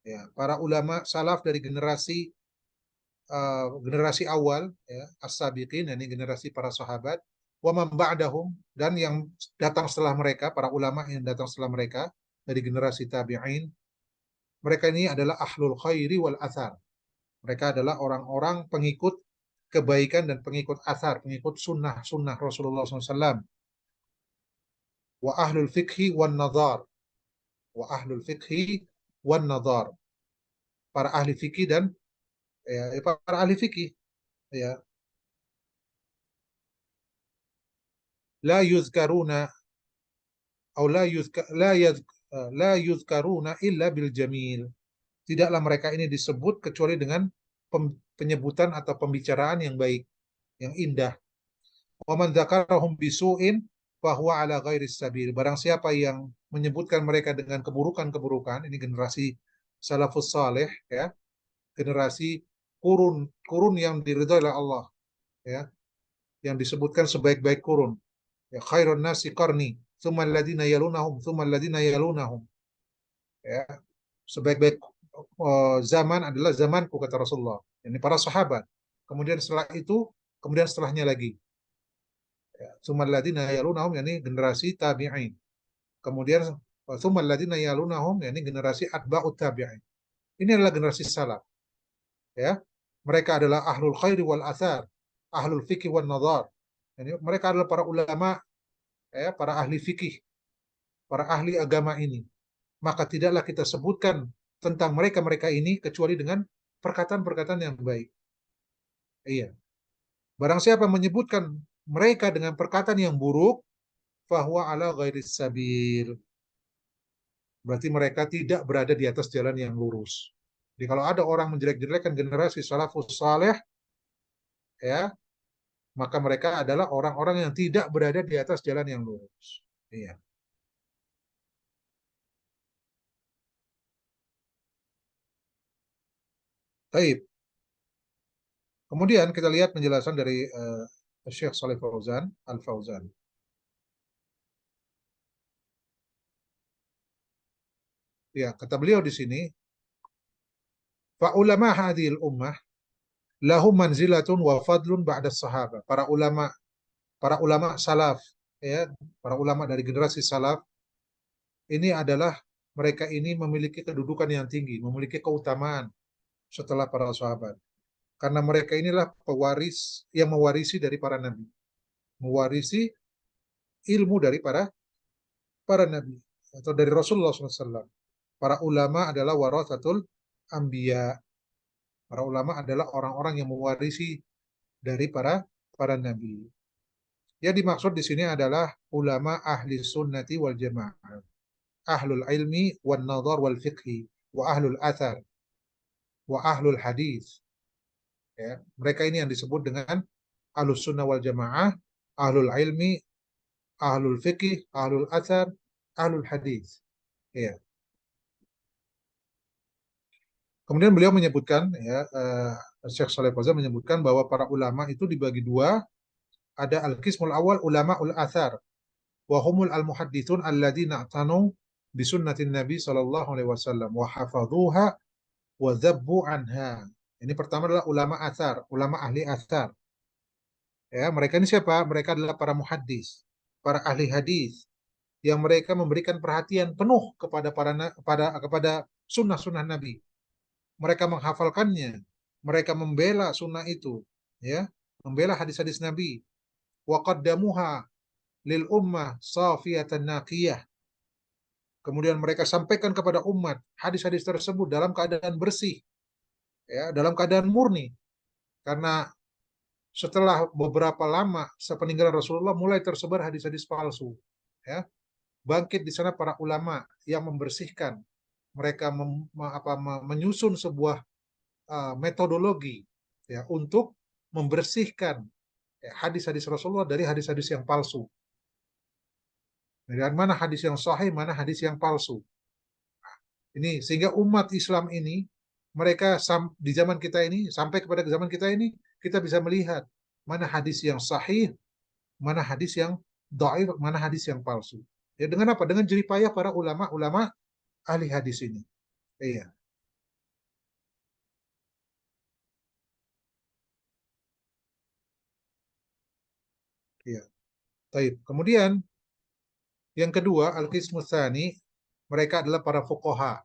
Ya, para ulama salaf dari generasi awal, ya, as-sabiqin, ini generasi para sahabat, wa man ba'dahum, dan yang datang setelah mereka, para ulama yang datang setelah mereka dari generasi tabi'in. Mereka ini adalah ahlul khairi wal athar. Mereka adalah orang-orang pengikut kebaikan dan pengikut athar, pengikut sunnah Rasulullah SAW. Wa ahlul fikhi wan nadhar. Wa ahlul fikhi wan nadhar. Para ahli fikih dan, ya, para ahli fikih, ya. La yuzkaruna atau la yuzkaruna illa bil jamil. Tidaklah mereka ini disebut kecuali dengan penyebutan atau pembicaraan yang baik, yang indah. Wa man dzakarahum bisu'in fahuwa ala ghairis sabil. Barang siapa yang menyebutkan mereka dengan keburukan-keburukan, ini generasi salafus saleh ya, generasi kurun yang diridhoi oleh Allah ya, yang disebutkan sebaik-baik kurun. Ya, khairun nasi qarni, tsumma alladziina yalunahum, tsumma alladziina yalunahum. Ya, sebaik-baik zaman adalah zamanku kata Rasulullah. Ini para sahabat. Kemudian setelah itu, kemudian setelahnya lagi. Ya, tsumma alladziina yalunahum, yakni generasi tabi'in. Kemudian tsumma alladziina yalunahum, yakni generasi atba'ut tabi'in. Ini adalah generasi salaf. Ya, mereka adalah ahlul khairi wal athar, ahlul fikih wal nadhar. Jadi mereka adalah para ulama, ya, para ahli fikih, para ahli agama ini. Maka tidaklah kita sebutkan tentang mereka-mereka ini kecuali dengan perkataan-perkataan yang baik. Iya. Barang siapa menyebutkan mereka dengan perkataan yang buruk, fahuwa ala ghairis sabil. Berarti mereka tidak berada di atas jalan yang lurus. Jadi kalau ada orang menjelek-jelekan generasi salafus saleh, ya, maka mereka adalah orang-orang yang tidak berada di atas jalan yang lurus. Iya. Baik. Kemudian kita lihat penjelasan dari Syekh Saleh Fauzan Al-Fauzan. Ya, kata beliau di sini, fa ulama hadhil ummah lahum manzilatun wa fadlun ba'da sahabah. Para ulama salaf, ya, para ulama dari generasi salaf ini adalah mereka ini memiliki kedudukan yang tinggi, memiliki keutamaan setelah para sahabat. Karena mereka inilah pewaris yang mewarisi dari para nabi, mewarisi ilmu dari para nabi atau dari Rasulullah SAW. Para ulama adalah warathatul anbiya. Para ulama adalah orang-orang yang mewarisi dari para nabi. Yang dimaksud di sini adalah ulama ahli sunnati wal jamaah, ahlul ilmi wal nadhar wal fiqhi, wa ahlul athar, wa ahlul hadis. Ya, mereka ini yang disebut dengan ahlus sunnah wal jamaah, ahlul ilmi, ahlul fiqh, ahlul athar, ahlul hadis. Ya. Kemudian beliau menyebutkan, ya, Syekh Saleh Fauzan menyebutkan bahwa para ulama itu dibagi dua. Ada al-qismul awal ulama ul athar, wa humul al-muhaddithun alladzina atanu bi sunnatin Nabi sallallahu alaihi wasallam wa hafadhuha wa dzabbu anha. Ini pertama adalah ulama athar, ulama ahli athar. Ya, mereka ini siapa? Mereka adalah para muhaddis, para ahli hadis yang mereka memberikan perhatian penuh kepada kepada sunnah-sunnah Nabi. Mereka menghafalkannya, mereka membela sunnah itu, ya, membela hadis-hadis Nabi. Wa qaddamuha lil ummah safiyatan naqiyah. Kemudian mereka sampaikan kepada umat hadis-hadis tersebut dalam keadaan bersih, ya, dalam keadaan murni. Karena setelah beberapa lama sepeninggalan Rasulullah mulai tersebar hadis-hadis palsu, ya. Bangkit di sana para ulama yang membersihkan, mereka menyusun sebuah metodologi, ya, untuk membersihkan, ya, hadis-hadis Rasulullah dari hadis-hadis yang palsu. Dan mana hadis yang sahih, mana hadis yang palsu. Ini sehingga umat Islam ini mereka di zaman kita ini sampai kepada zaman kita ini kita bisa melihat mana hadis yang sahih, mana hadis yang dhaif, mana hadis yang palsu. Ya dengan apa? Dengan jeripayah para ulama-ulama ahli hadis ini. Iya, iya. Taib. Kemudian yang kedua, al-qismu tsani, mereka adalah para fuqaha.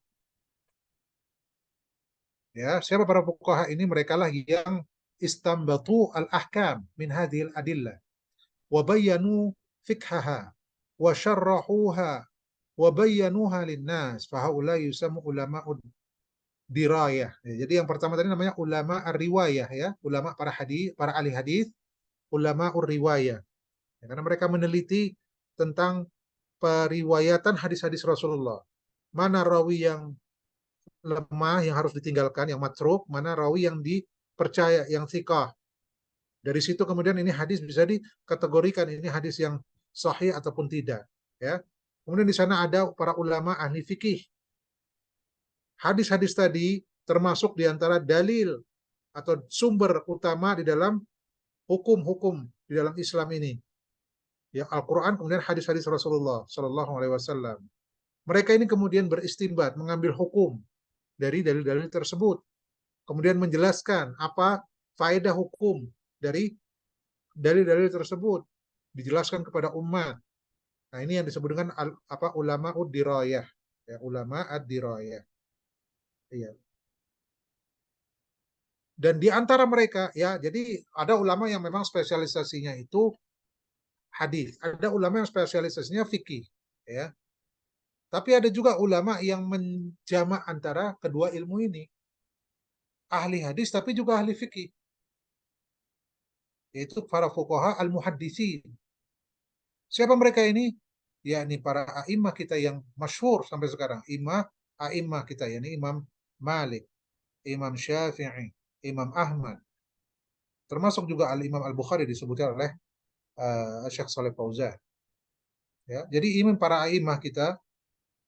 Ya, siapa para fuqaha ini? Mereka lah yang istambatu al-ahkam min hadhil adillah wa bayyanu fikhaha wa syarrahuha wa bayyanuha linnas fa haula yusammu ulama'ud dirayah. Ya, jadi yang pertama tadi namanya ulama ar-riwayah, ya, ulama para hadis, para ahli hadis, ulama ur-riwayah. Ya, karena mereka meneliti tentang periwayatan hadis-hadis Rasulullah. Mana rawi yang lemah yang harus ditinggalkan, yang matruk, mana rawi yang dipercaya, yang thiqah. Dari situ kemudian ini hadis bisa dikategorikan ini hadis yang sahih ataupun tidak. Ya. Kemudian di sana ada para ulama ahli fikih. Hadis-hadis tadi termasuk di antara dalil atau sumber utama di dalam hukum-hukum di dalam Islam ini. Ya Al-Quran kemudian hadis-hadis Rasulullah Sallallahu Alaihi Wasallam. Mereka ini kemudian beristimbat, mengambil hukum dari dalil-dalil tersebut, kemudian menjelaskan apa faedah hukum dari dalil-dalil tersebut, dijelaskan kepada umat. Nah ini yang disebut dengan ulama ad-dirayah, ya, ulama ad-dirayah. Iya. Dan di antara mereka, ya, jadi ada ulama yang memang spesialisasinya itu hadis, ada ulama yang spesialisasinya fikih, ya. Tapi ada juga ulama yang menjamak antara kedua ilmu ini, ahli hadis tapi juga ahli fikih, yaitu para fuqaha al-muhaddisin. Siapa mereka ini? Yakni para a'immah kita yang masyhur sampai sekarang. A'immah kita, yakni Imam Malik, Imam Syafi'i, Imam Ahmad. Termasuk juga Al-Imam Al-Bukhari disebutkan oleh Syekh Saleh Fauzan. Ya, jadi ini para a'immah kita,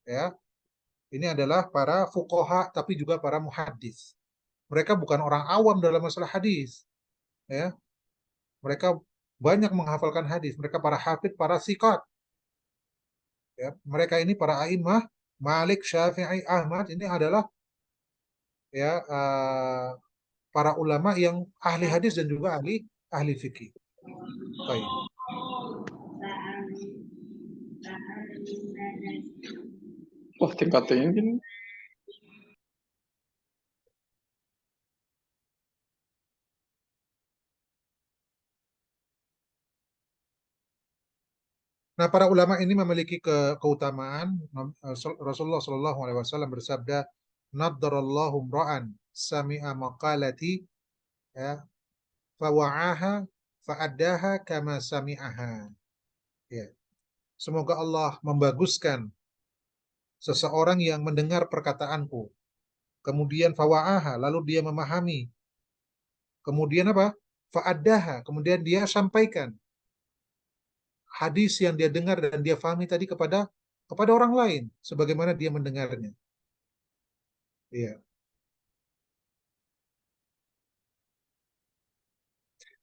ya, ini adalah para fuqaha tapi juga para muhaddis. Mereka bukan orang awam dalam masalah hadis, ya. Mereka banyak menghafalkan hadis. Mereka para hafid, para siqat. Ya. Mereka ini para a'immah, Malik, Syafi'i, Ahmad, ini adalah ya para ulama yang ahli hadis dan juga ahli fikih. Baik. Wah, tingkat tinggi. Nah, para ulama ini memiliki keutamaan. Rasulullah Shallallahu Alaihi Wasallam bersabda, "Nadarallahu ra'an sami'a maqalati, ya, fawa'aha fa'addaha kama sami'aha." Ya. Semoga Allah membaguskan seseorang yang mendengar perkataanku, kemudian fawa'aha, lalu dia memahami, kemudian apa? Fa'addaha, kemudian dia sampaikan hadis yang dia dengar dan dia fahami tadi kepada orang lain sebagaimana dia mendengarnya. Iya.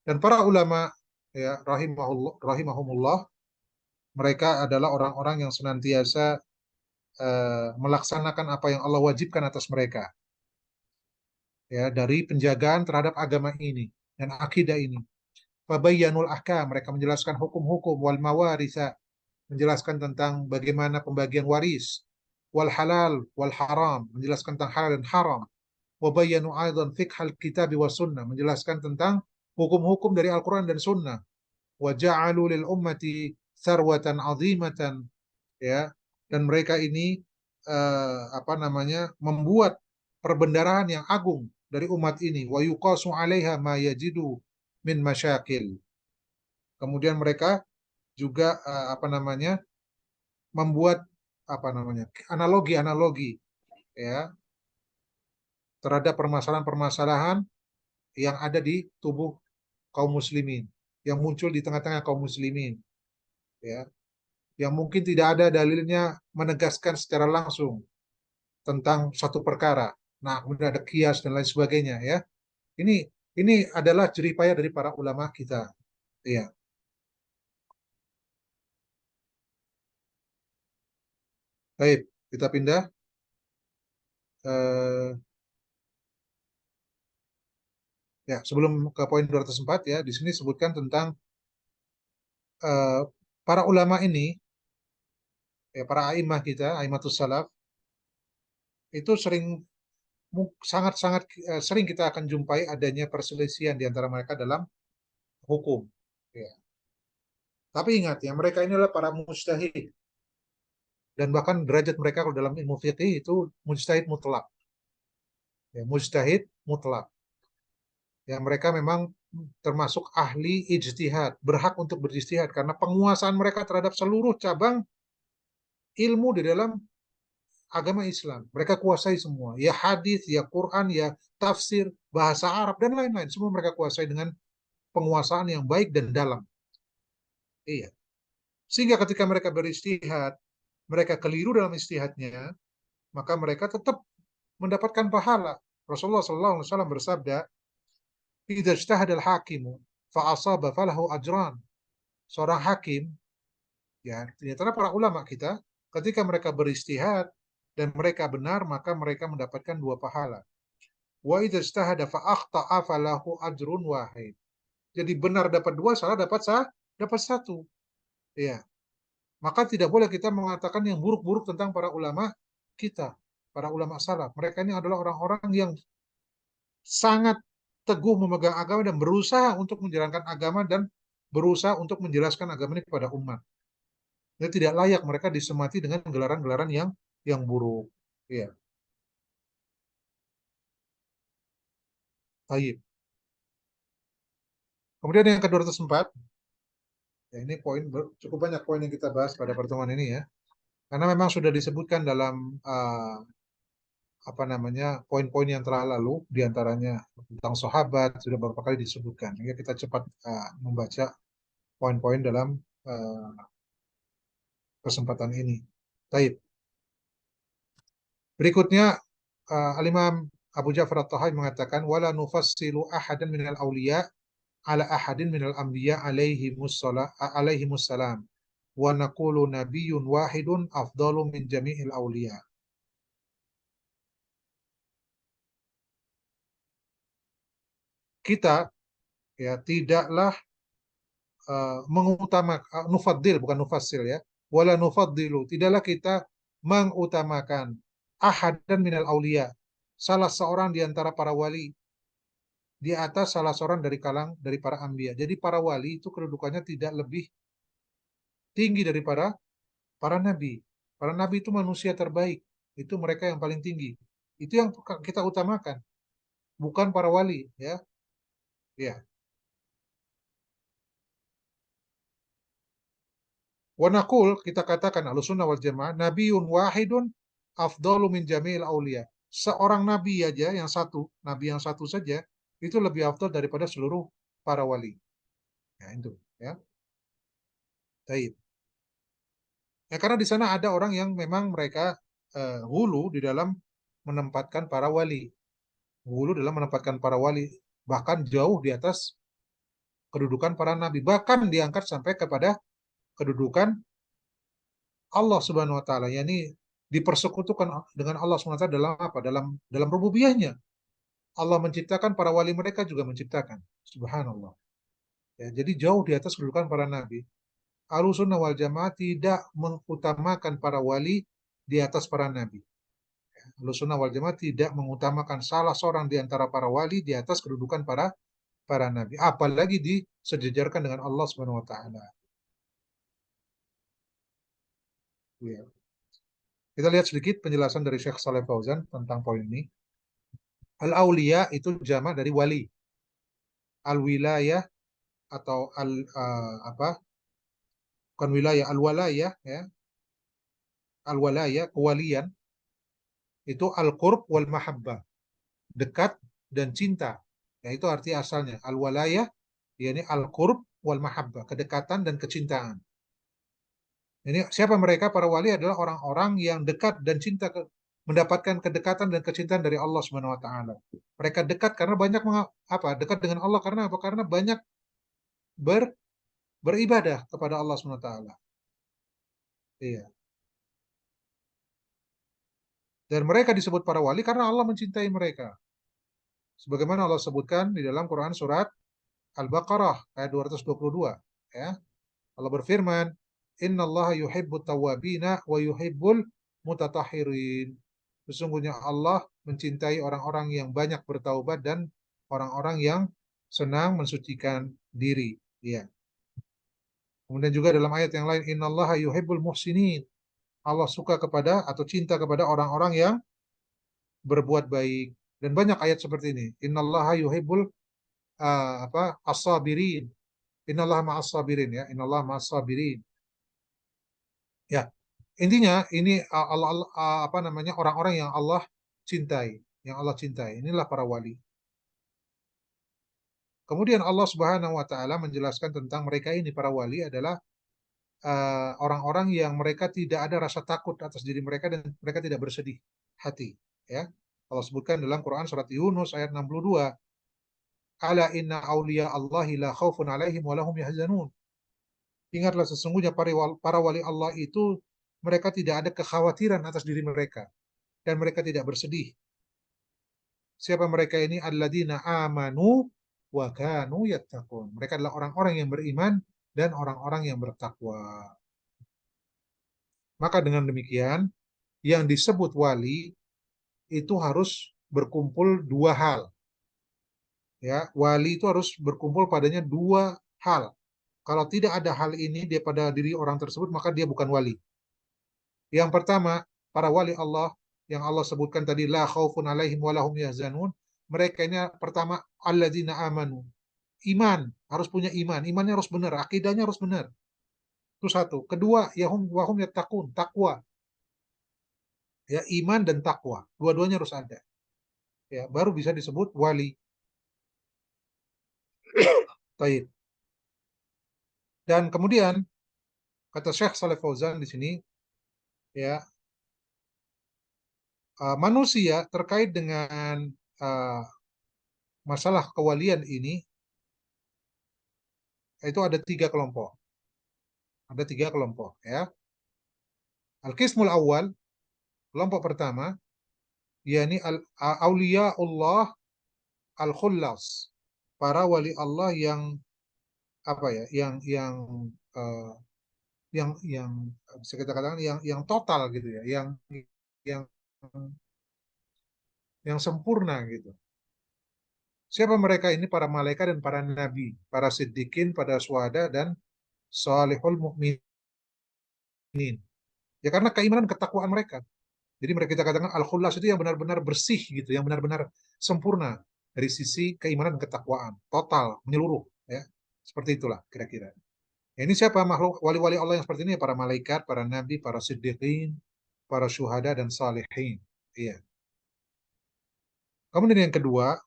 Dan para ulama, ya, rahimahumullah, mereka adalah orang-orang yang senantiasa melaksanakan apa yang Allah wajibkan atas mereka, ya, dari penjagaan terhadap agama ini dan akidah ini. Fabayyanul ahkam, mereka menjelaskan hukum-hukum, wal mawarisa, menjelaskan tentang bagaimana pembagian waris, wal halal wal haram, menjelaskan tentang halal dan haram. Wabayyanu aidan fiqhal kitab wa sunnah, menjelaskan tentang hukum-hukum dari Al-Quran dan Sunnah. Wa ja'alu lil ummati sarwatan azimatan, ya, dan mereka ini apa namanya, membuat perbendaharaan yang agung dari umat ini. Wa yuqasu 'alaiha ma yajidu min masyakil. Kemudian mereka juga apa namanya, membuat apa namanya, analogi-analogi, ya, terhadap permasalahan-permasalahan yang ada di tubuh kaum muslimin, yang muncul di tengah-tengah kaum muslimin, ya, yang mungkin tidak ada dalilnya menegaskan secara langsung tentang satu perkara. Nah, kemudian ada kias dan lain sebagainya, ya. Ini ini adalah jerih payah dari para ulama kita. Ya. Baik, kita pindah. Eh, ya, sebelum ke poin 204, ya, di sini sebutkan tentang eh, para ulama ini, ya, para a'immah kita, a'immatus salaf, itu sangat-sangat sering kita akan jumpai adanya perselisihan di antara mereka dalam hukum. Ya. Tapi ingat ya, mereka ini adalah para mujtahid, dan bahkan derajat mereka kalau dalam ilmu fiqih itu mujtahid mutlak. Ya, mujtahid mutlak. Ya, mereka memang termasuk ahli ijtihad, berhak untuk berijtihad karena penguasaan mereka terhadap seluruh cabang ilmu di dalam agama Islam. Mereka kuasai semua. Ya hadis, ya Quran, ya tafsir, bahasa Arab, dan lain-lain. Semua mereka kuasai dengan penguasaan yang baik dan dalam. Iya. Sehingga ketika mereka beristihad, mereka keliru dalam istihadnya, maka mereka tetap mendapatkan pahala. Rasulullah SAW bersabda, "Idza ijtahada al-hakimu fa asaba falahu ajran." Seorang hakim, ya, di antara para ulama kita, ketika mereka beristihad dan mereka benar, maka mereka mendapatkan dua pahala. Wa idza ijtahada fa akhta'a falahu ajrun wahid. Jadi benar dapat dua, salah dapat satu. Ya. Maka tidak boleh kita mengatakan yang buruk-buruk tentang para ulama kita, para ulama salaf. Mereka ini adalah orang-orang yang sangat teguh memegang agama dan berusaha untuk menjalankan agama dan berusaha untuk menjelaskan agama ini kepada umat. Jadi tidak layak mereka disemati dengan gelaran-gelaran yang buruk. Ya, baik. Kemudian yang ke-204, ya ini cukup banyak poin yang kita bahas pada pertemuan ini ya. Karena memang sudah disebutkan dalam apa namanya poin-poin yang telah lalu, diantaranya tentang sahabat sudah beberapa kali disebutkan. Hingga kita cepat membaca poin-poin dalam uh, kesempatan ini. Baik. Berikutnya Al-Imam Abu Ja'far At-Tahawi mengatakan wala nufassilu ahadan minal awliya ala ahadin minal anbiya alaihimus salam wa naqulu nabiyyun wahidun afdalu min jami'il awliya. Kita ya tidaklah mengutamakan nufaddil bukan nufassil ya. Wala nufaddilu, tidaklah kita mengutamakan ahadan minal aulia, salah seorang di antara para wali di atas salah seorang dari para anbiya. Jadi para wali itu kedudukannya tidak lebih tinggi daripada para nabi. Para nabi itu manusia terbaik. Itu mereka yang paling tinggi. Itu yang kita utamakan, bukan para wali, ya. Ya. Wanakul kita katakan Ahlussunnah wal Jamaah nabiun wahidun afdalu min jami'il aulia. Seorang nabi aja yang satu, nabi yang satu saja itu lebih afdal daripada seluruh para wali. Ya itu, ya. Baik. Ya karena di sana ada orang yang memang mereka hulu di dalam menempatkan para wali. Hulu dalam menempatkan para wali bahkan jauh di atas kedudukan para nabi, bahkan diangkat sampai kepada kedudukan Allah Subhanahu wa taala, yakni dipersekutukan dengan Allah Subhanahu wa taala dalam apa? Dalam rububiyahnya. Allah menciptakan, para wali mereka juga menciptakan. Subhanallah. Ya, jadi jauh di atas kedudukan para nabi. Ahlussunnah wal Jamaah tidak mengutamakan para wali di atas para nabi. Ahlussunnah wal Jamaah tidak mengutamakan salah seorang di antara para wali di atas kedudukan para nabi, apalagi disejajarkan dengan Allah Subhanahu wa taala. Ya. Kita lihat sedikit penjelasan dari Syekh Saleh Fauzan tentang poin ini. Al-auliya itu jamak dari wali. Al-wilayah atau apa? Bukan wilayah, al-walayah ya. Al-walayah, kewalian itu al-qurb wal mahabbah, dekat dan cinta. Ya itu arti asalnya. Al-walayah yakni al-qurb wal mahabbah, kedekatan dan kecintaan. Ini siapa mereka? Para wali adalah orang-orang yang dekat dan cinta mendapatkan kedekatan dan kecintaan dari Allah Subhanahu wa taala. Mereka dekat karena banyak dekat dengan Allah karena apa? Karena banyak ber, beribadah kepada Allah Subhanahu wa taala. Iya. Dan mereka disebut para wali karena Allah mencintai mereka. Sebagaimana Allah sebutkan di dalam Quran surat Al-Baqarah ayat 222. Ya. Allah berfirman, Innallaha yuhibbut tawwabina wa yuhibbul mutatahhirin. Sesungguhnya Allah mencintai orang-orang yang banyak bertaubat dan orang-orang yang senang mensucikan diri. Ya. Kemudian juga dalam ayat yang lain, Innallaha yuhibbul muhsinin. Allah suka kepada atau cinta kepada orang-orang yang berbuat baik. Dan banyak ayat seperti ini. Innallaha yuhibbul as-sabirin. Innallaha ma'as-sabirin ya. Innallaha ma'as-sabirin. Ya. Intinya ini apa namanya orang-orang yang Allah cintai, yang Allah cintai. Inilah para wali. Kemudian Allah Subhanahu wa taala menjelaskan tentang mereka ini para wali adalah orang-orang yang mereka tidak ada rasa takut atas diri mereka dan mereka tidak bersedih hati, ya. Allah sebutkan dalam Quran surat Yunus ayat 62, ala inna awliya Allahi la khaufun alaihim wa lahum yahzanun. Ingatlah sesungguhnya para wali Allah itu mereka tidak ada kekhawatiran atas diri mereka dan mereka tidak bersedih. Siapa mereka ini? Alladzina amanu wa kanu yattaqun. Mereka adalah orang-orang yang beriman dan orang-orang yang bertakwa. Maka dengan demikian, yang disebut wali itu harus berkumpul dua hal. Ya, wali itu harus berkumpul padanya dua hal. Kalau tidak ada hal ini dia pada diri orang tersebut, maka dia bukan wali. Yang pertama, para wali Allah yang Allah sebutkan tadi la khaufun alaihim wa lahum yahzanun, mereka ini pertama alladzina amanu. Iman, harus punya iman, imannya harus benar, akidahnya harus benar. Itu satu. Kedua, yahum wahum yattaqun, takwa. Ya, iman dan takwa, dua-duanya harus ada. Ya, baru bisa disebut wali. Taib. Dan kemudian kata Syekh Saleh Fauzan di sini, ya, manusia terkait dengan uh, masalah kewalian ini itu ada tiga kelompok. Ada tiga kelompok, ya. Al-Qismul Awal, kelompok pertama, yakni Auliyaullah Al-Khullas, para wali Allah yang apa ya, uh, yang bisa kita katakan yang total gitu ya, yang yang sempurna gitu. Siapa mereka ini? Para malaikat dan para nabi, para siddiqin, para syuhada dan salihul mukminin. Ya karena keimanan ketakwaan mereka. Jadi mereka kita katakan al-khullas itu yang benar-benar bersih gitu, yang benar-benar sempurna dari sisi keimanan dan ketakwaan, total, menyeluruh, ya. Seperti itulah kira-kira. Ya, ini siapa makhluk wali-wali Allah yang seperti ini? Para malaikat, para nabi, para siddiqin, para syuhada dan salihin. Iya. Kemudian yang kedua,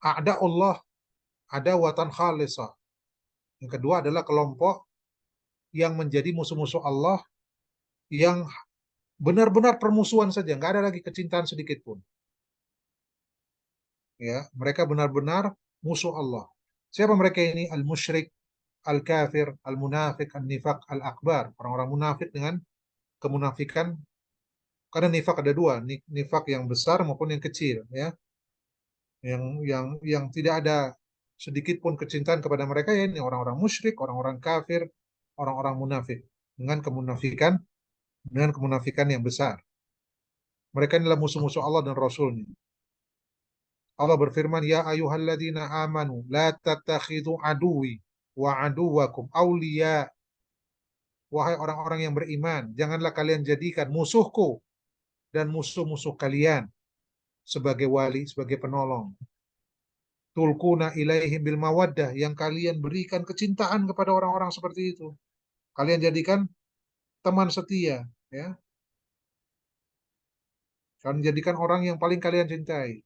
ada Allah, ada watan khalisah. Yang kedua adalah kelompok yang menjadi musuh-musuh Allah, yang benar-benar permusuhan saja, nggak ada lagi kecintaan sedikit pun. Ya, mereka benar-benar musuh Allah. Siapa mereka ini? Al-musyrik, al-kafir, al-munafik, al-nifaq, al-akbar. Orang-orang munafik dengan kemunafikan. Karena nifak ada dua, nifak yang besar maupun yang kecil, ya. Yang tidak ada sedikit pun kecintaan kepada mereka, ya ini orang-orang musyrik, orang-orang kafir, orang-orang munafik dengan kemunafikan yang besar. Mereka adalah musuh-musuh Allah dan Rasulnya. Allah berfirman, ya ayyuhalladzina amanu la tattakhidhu aduwi wa aduwakum awliya. Wahai orang-orang yang beriman, janganlah kalian jadikan musuhku dan musuh-musuh kalian sebagai wali, sebagai penolong. Tulkuna ilaihim bil mawaddah, yang kalian berikan kecintaan kepada orang-orang seperti itu. Kalian jadikan teman setia, ya. Kalian jadikan orang yang paling kalian cintai.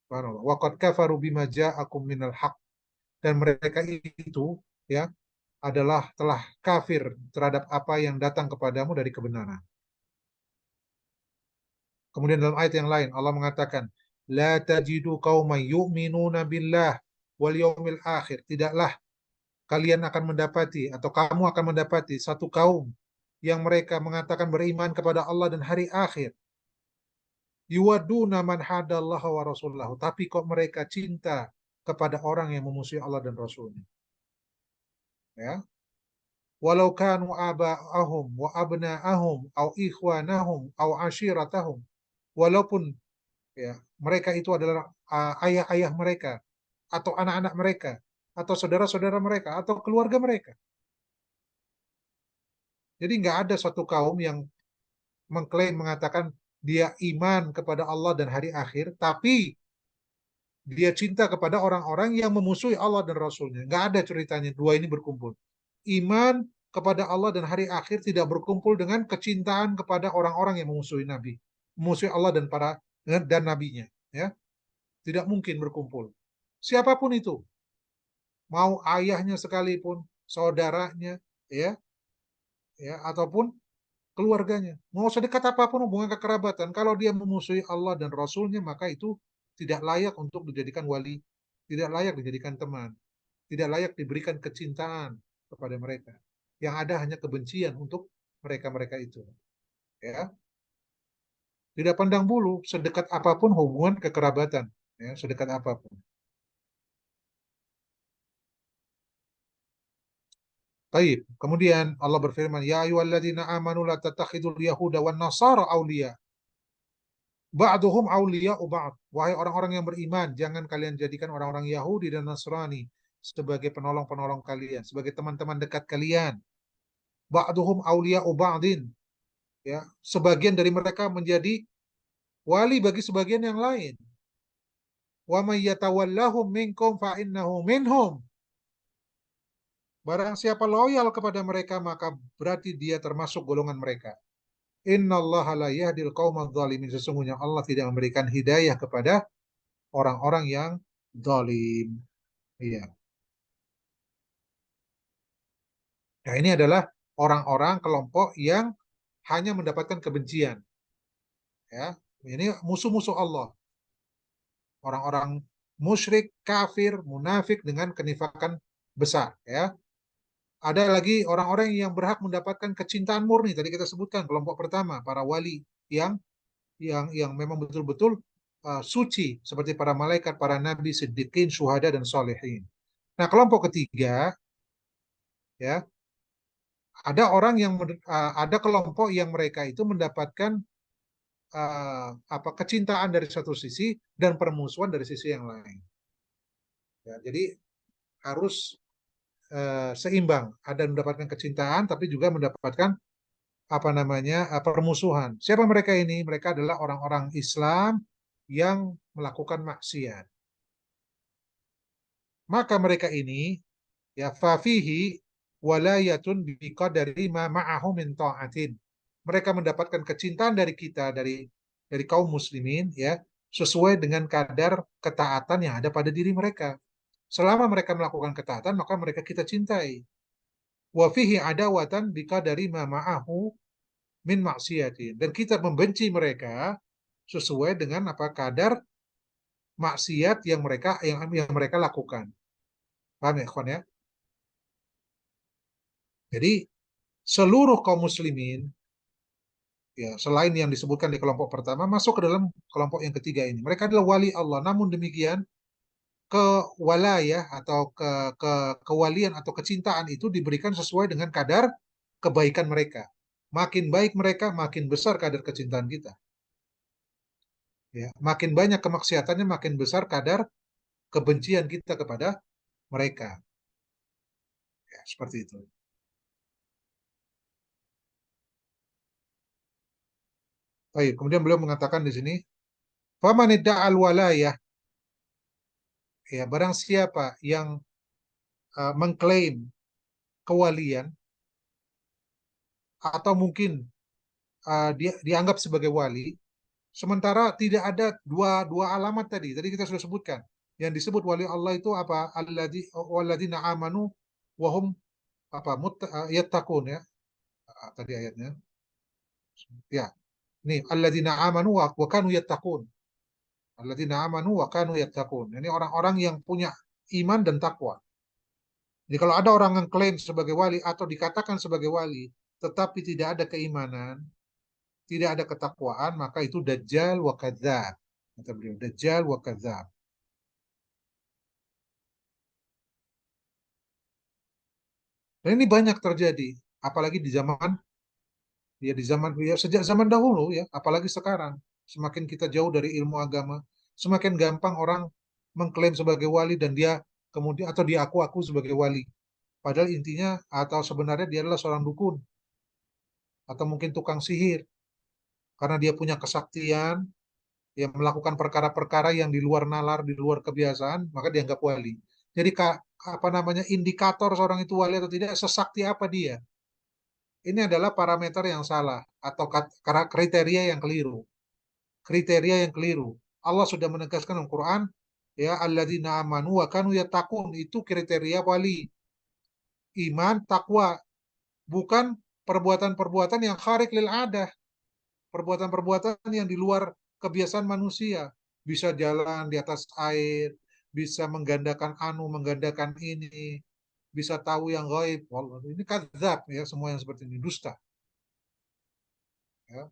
Wa qad kafaru bima ja'akum minal haq, dan mereka itu, ya, adalah telah kafir terhadap apa yang datang kepadamu dari kebenaran. Kemudian dalam ayat yang lain Allah mengatakan, la tajidu qauman yu'minuna billah wal yaumil akhir. Tidaklah kalian akan mendapati atau kamu akan mendapati satu kaum yang mereka mengatakan beriman kepada Allah dan hari akhir. Yuwaduna man hadallaha wa rasulahu. Tapi kok mereka cinta kepada orang yang memusuhi Allah dan Rasulnya. Ya. Walau kanu aba'ahum wa abna'ahum au ikhwanahum au ashiratahum. Walaupun, ya, mereka itu adalah ayah-ayah mereka atau anak-anak mereka atau saudara-saudara mereka atau keluarga mereka. Jadi nggak ada suatu kaum yang mengklaim mengatakan dia iman kepada Allah dan hari akhir, tapi dia cinta kepada orang-orang yang memusuhi Allah dan Rasulnya. Nggak ada ceritanya dua ini berkumpul. Iman kepada Allah dan hari akhir tidak berkumpul dengan kecintaan kepada orang-orang yang memusuhi Nabi, memusuhi Allah dan para dan nabinya, ya. Tidak mungkin berkumpul. Siapapun itu, mau ayahnya sekalipun, saudaranya, ya, ya, ataupun keluarganya, mau sedekat apapun hubungan kekerabatan, kalau dia memusuhi Allah dan Rasulnya, maka itu tidak layak untuk dijadikan wali, tidak layak dijadikan teman, tidak layak diberikan kecintaan kepada mereka. Yang ada hanya kebencian untuk mereka-mereka itu. Ya, tidak pandang bulu, sedekat apapun hubungan kekerabatan, ya, sedekat apapun. Baik, kemudian Allah berfirman, Ya ayyuhalladzina amanu la tattakhidul yahuda wan nasara awliya. Ba'duhum awliya'u ba'd. Wahai orang-orang yang beriman, jangan kalian jadikan orang-orang Yahudi dan Nasrani sebagai penolong-penolong kalian, sebagai teman-teman dekat kalian. Ba'duhum awliya'u ba'din. Ya, sebagian dari mereka menjadi wali bagi sebagian yang lain. Wa may yatawallahum minkum fa innahu minhum. Barang siapa loyal kepada mereka, maka berarti dia termasuk golongan mereka. Innallaha la yahdil qaumadz zalimin. Sesungguhnya Allah tidak memberikan hidayah kepada orang-orang yang zalim. Iya. Nah, ini adalah orang-orang kelompok yang hanya mendapatkan kebencian, ya. Ini musuh-musuh Allah. Orang-orang musyrik, kafir, munafik dengan kenifakan besar, ya. Ada lagi orang-orang yang berhak mendapatkan kecintaan murni. Tadi kita sebutkan kelompok pertama, para wali yang memang betul-betul suci seperti para malaikat, para nabi, siddiqin, syuhada dan solehin. Nah, kelompok ketiga, ya, ada kelompok yang mereka itu mendapatkan kecintaan dari satu sisi dan permusuhan dari sisi yang lain. Ya, jadi harus seimbang, ada mendapatkan kecintaan tapi juga mendapatkan permusuhan. Siapa mereka ini? Mereka adalah orang-orang Islam yang melakukan maksiat. Maka mereka ini, ya, fafihi walayatun biqadari ma ma'ahu min ta'atin. Mereka mendapatkan kecintaan dari kita, dari kaum muslimin, ya, sesuai dengan kadar ketaatan yang ada pada diri mereka. Selama mereka melakukan ketaatan, maka mereka kita cintai. Wa fihi adawatan biqadari ma ma'ahu min maksiatin. Dan kita membenci mereka sesuai dengan kadar maksiat yang mereka lakukan. Paham ya, kawan, ya? Jadi seluruh kaum muslimin, ya, selain yang disebutkan di kelompok pertama, masuk ke dalam kelompok yang ketiga ini. Mereka adalah wali Allah. Namun demikian, kewalayah atau kewalian atau kecintaan itu diberikan sesuai dengan kadar kebaikan mereka. Makin baik mereka, makin besar kadar kecintaan kita. Ya, makin banyak kemaksiatannya, makin besar kadar kebencian kita kepada mereka. Ya, seperti itu. Baik, kemudian beliau mengatakan di sini, "Faman idda'al walayah." Ya, barang siapa yang mengklaim kewalian atau mungkin dia dianggap sebagai wali, sementara tidak ada dua alamat tadi. Tadi kita sudah sebutkan. Yang disebut wali Allah itu apa? Walladzina amanu wahum yattaqun, ya. Tadi ayatnya. Ya. Nih, alladzina amanu wa kanu yattaqun. Alladzina amanu wa kanu yattaqun. Ini orang-orang yang punya iman dan takwa. Jadi kalau ada orang yang klaim sebagai wali atau dikatakan sebagai wali, tetapi tidak ada keimanan, tidak ada ketakwaan, maka itu dajjal wa kadzab. Kata beliau, dajjal wa kadzab. Dan ini banyak terjadi, apalagi di zaman ya sejak zaman dahulu, ya, apalagi sekarang. Semakin kita jauh dari ilmu agama, semakin gampang orang mengklaim sebagai wali dan dia kemudian atau diaku-aku sebagai wali. Padahal intinya atau sebenarnya dia adalah seorang dukun atau mungkin tukang sihir karena dia punya kesaktian yang melakukan perkara-perkara yang di luar nalar, di luar kebiasaan, maka dianggap wali. Jadi indikator seorang itu wali atau tidak, sesakti apa dia. Ini adalah parameter yang salah atau kriteria yang keliru. kriteria yang keliru. Allah sudah menegaskan dalam Quran, ya alladzina amanu wa kanu yattaqun, itu kriteria wali. Iman, takwa, bukan perbuatan-perbuatan yang kharik lil adah, perbuatan-perbuatan yang di luar kebiasaan manusia. Bisa jalan di atas air, bisa menggandakan anu, menggandakan ini, bisa tahu yang gaib. Wallah, ini kadzab ya, semua yang seperti ini dusta. Ya.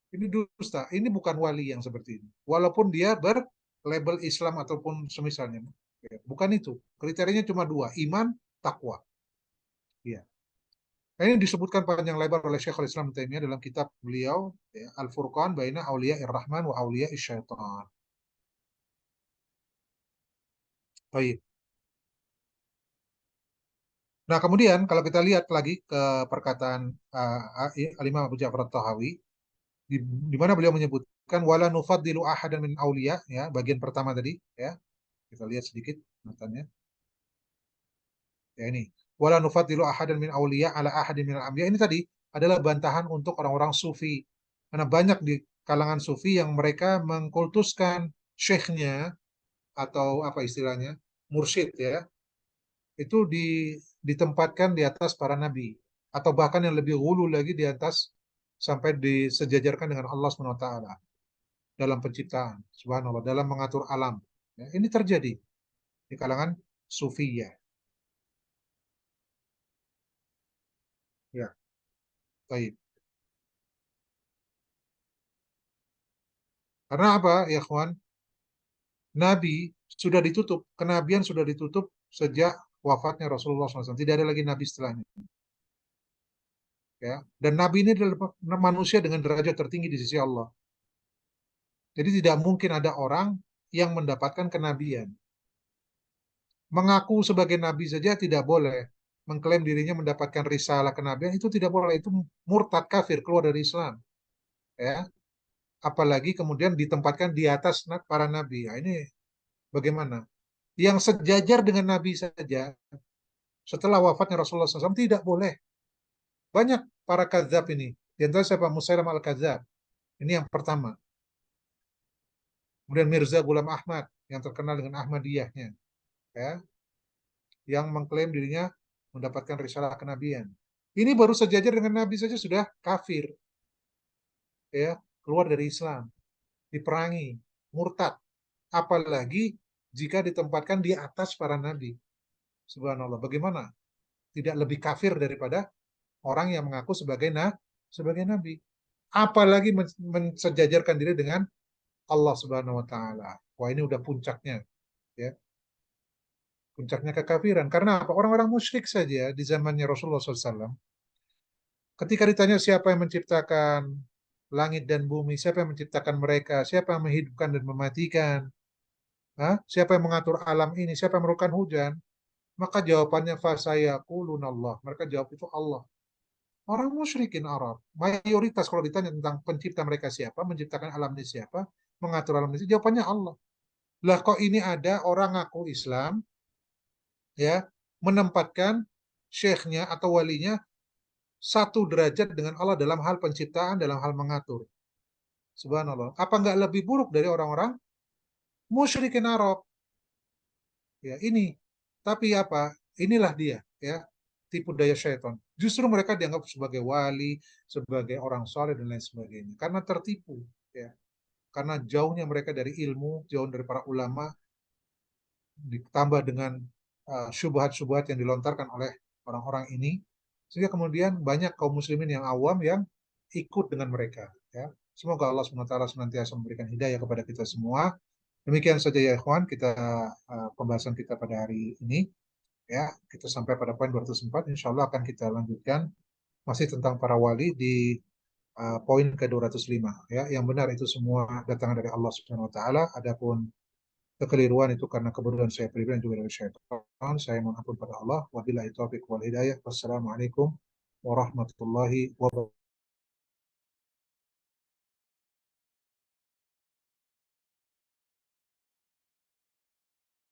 Ini dusta. Ini bukan wali yang seperti ini. Walaupun dia berlabel Islam ataupun semisalnya. Ya, bukan itu. Kriterianya cuma dua, iman, takwa. Ya. Nah, ini disebutkan panjang lebar oleh Syekhul Islam Taimiyah dalam kitab beliau, ya, Al-Furqan Baina Auliya Ir-Rahman wa Auliya Isyaitan. Baik. Nah, kemudian kalau kita lihat lagi ke perkataan Al-Imam Abu Ja'far At-Tahawi, di, di mana beliau menyebutkan wala nufaddilu ahadan min auliya, ya, bagian pertama tadi, ya. Kita lihat sedikit matanya. Ya ini. Wala nufaddilu ahadan min auliya ala ahadin min al-anbiya. Ini tadi adalah bantahan untuk orang-orang sufi. Karena banyak di kalangan sufi yang mereka mengkultuskan syekhnya atau apa istilahnya? Mursyid ya. Itu ditempatkan di atas para nabi atau bahkan yang lebih hulu lagi di atas sampai disejajarkan dengan Allah Subhanahu wa taala dalam penciptaan, subhanallah, dalam mengatur alam. Ya, ini terjadi di kalangan sufiyah. Ya, baik. Karena apa, ya kawan? Nabi sudah ditutup, kenabian sudah ditutup sejak wafatnya Rasulullah SAW. Tidak ada lagi nabi setelahnya. Ya, dan nabi ini adalah manusia dengan derajat tertinggi di sisi Allah. Jadi tidak mungkin ada orang yang mendapatkan kenabian. Mengaku sebagai nabi saja tidak boleh. Mengklaim dirinya mendapatkan risalah kenabian itu tidak boleh. Itu murtad kafir, keluar dari Islam. Ya, apalagi kemudian ditempatkan di atas para nabi. Ya, ini bagaimana? Yang sejajar dengan nabi saja setelah wafatnya Rasulullah SAW tidak boleh. Banyak para kadzab ini. Di antara siapa? Musailam al-Kadzab. Ini yang pertama. Kemudian Mirza Ghulam Ahmad yang terkenal dengan Ahmadiyahnya, ya, yang mengklaim dirinya mendapatkan risalah kenabian. Ini baru sejajar dengan Nabi saja sudah kafir, ya, keluar dari Islam, diperangi, murtad. Apalagi jika ditempatkan di atas para nabi. Subhanallah, bagaimana? Tidak lebih kafir daripada orang yang mengaku sebagai nabi. Apalagi mensejajarkan diri dengan Allah Subhanahu wa taala. Wah, ini udah puncaknya, ya. Puncaknya kekafiran. Karena apa? Orang-orang musyrik saja di zamannya Rasulullah SAW, ketika ditanya siapa yang menciptakan langit dan bumi, siapa yang menciptakan mereka, siapa yang menghidupkan dan mematikan, siapa yang mengatur alam ini, siapa yang menurunkan hujan, maka jawabannya fasayaqulun Allah. Mereka jawab itu Allah. Orang musyrikin Arab, mayoritas kalau ditanya tentang pencipta mereka siapa, menciptakan alam ini siapa, mengatur alam ini, jawabannya Allah. Lah kok ini ada orang ngaku Islam, ya, menempatkan syekhnya atau walinya satu derajat dengan Allah dalam hal penciptaan, dalam hal mengatur. Subhanallah. Apa nggak lebih buruk dari orang-orang musyrikin Arab? Ya ini. Tapi apa? Inilah dia, ya, tipu daya syaitan. Justru mereka dianggap sebagai wali, sebagai orang soleh dan lain sebagainya. Karena tertipu, ya. Karena jauhnya mereka dari ilmu, jauh dari para ulama, ditambah dengan syubhat-syubhat yang dilontarkan oleh orang-orang ini, sehingga kemudian banyak kaum muslimin yang awam yang ikut dengan mereka. Ya. Semoga Allah SWT senantiasa memberikan hidayah kepada kita semua. Demikian saja ya ikhwan, kita pembahasan kita pada hari ini. Ya, kita sampai pada poin 204. Insya Allah akan kita lanjutkan masih tentang para wali di poin ke-205. Ya, yang benar itu semua datang dari Allah Subhanahu Wa Taala. Adapun kekeliruan itu karena kebodohan saya pribadi dan juga dari syaitan. Saya mohon ampun pada Allah. Wabillahi taufiq wal hidayah. Wassalamualaikum warahmatullahi wabarakatuh.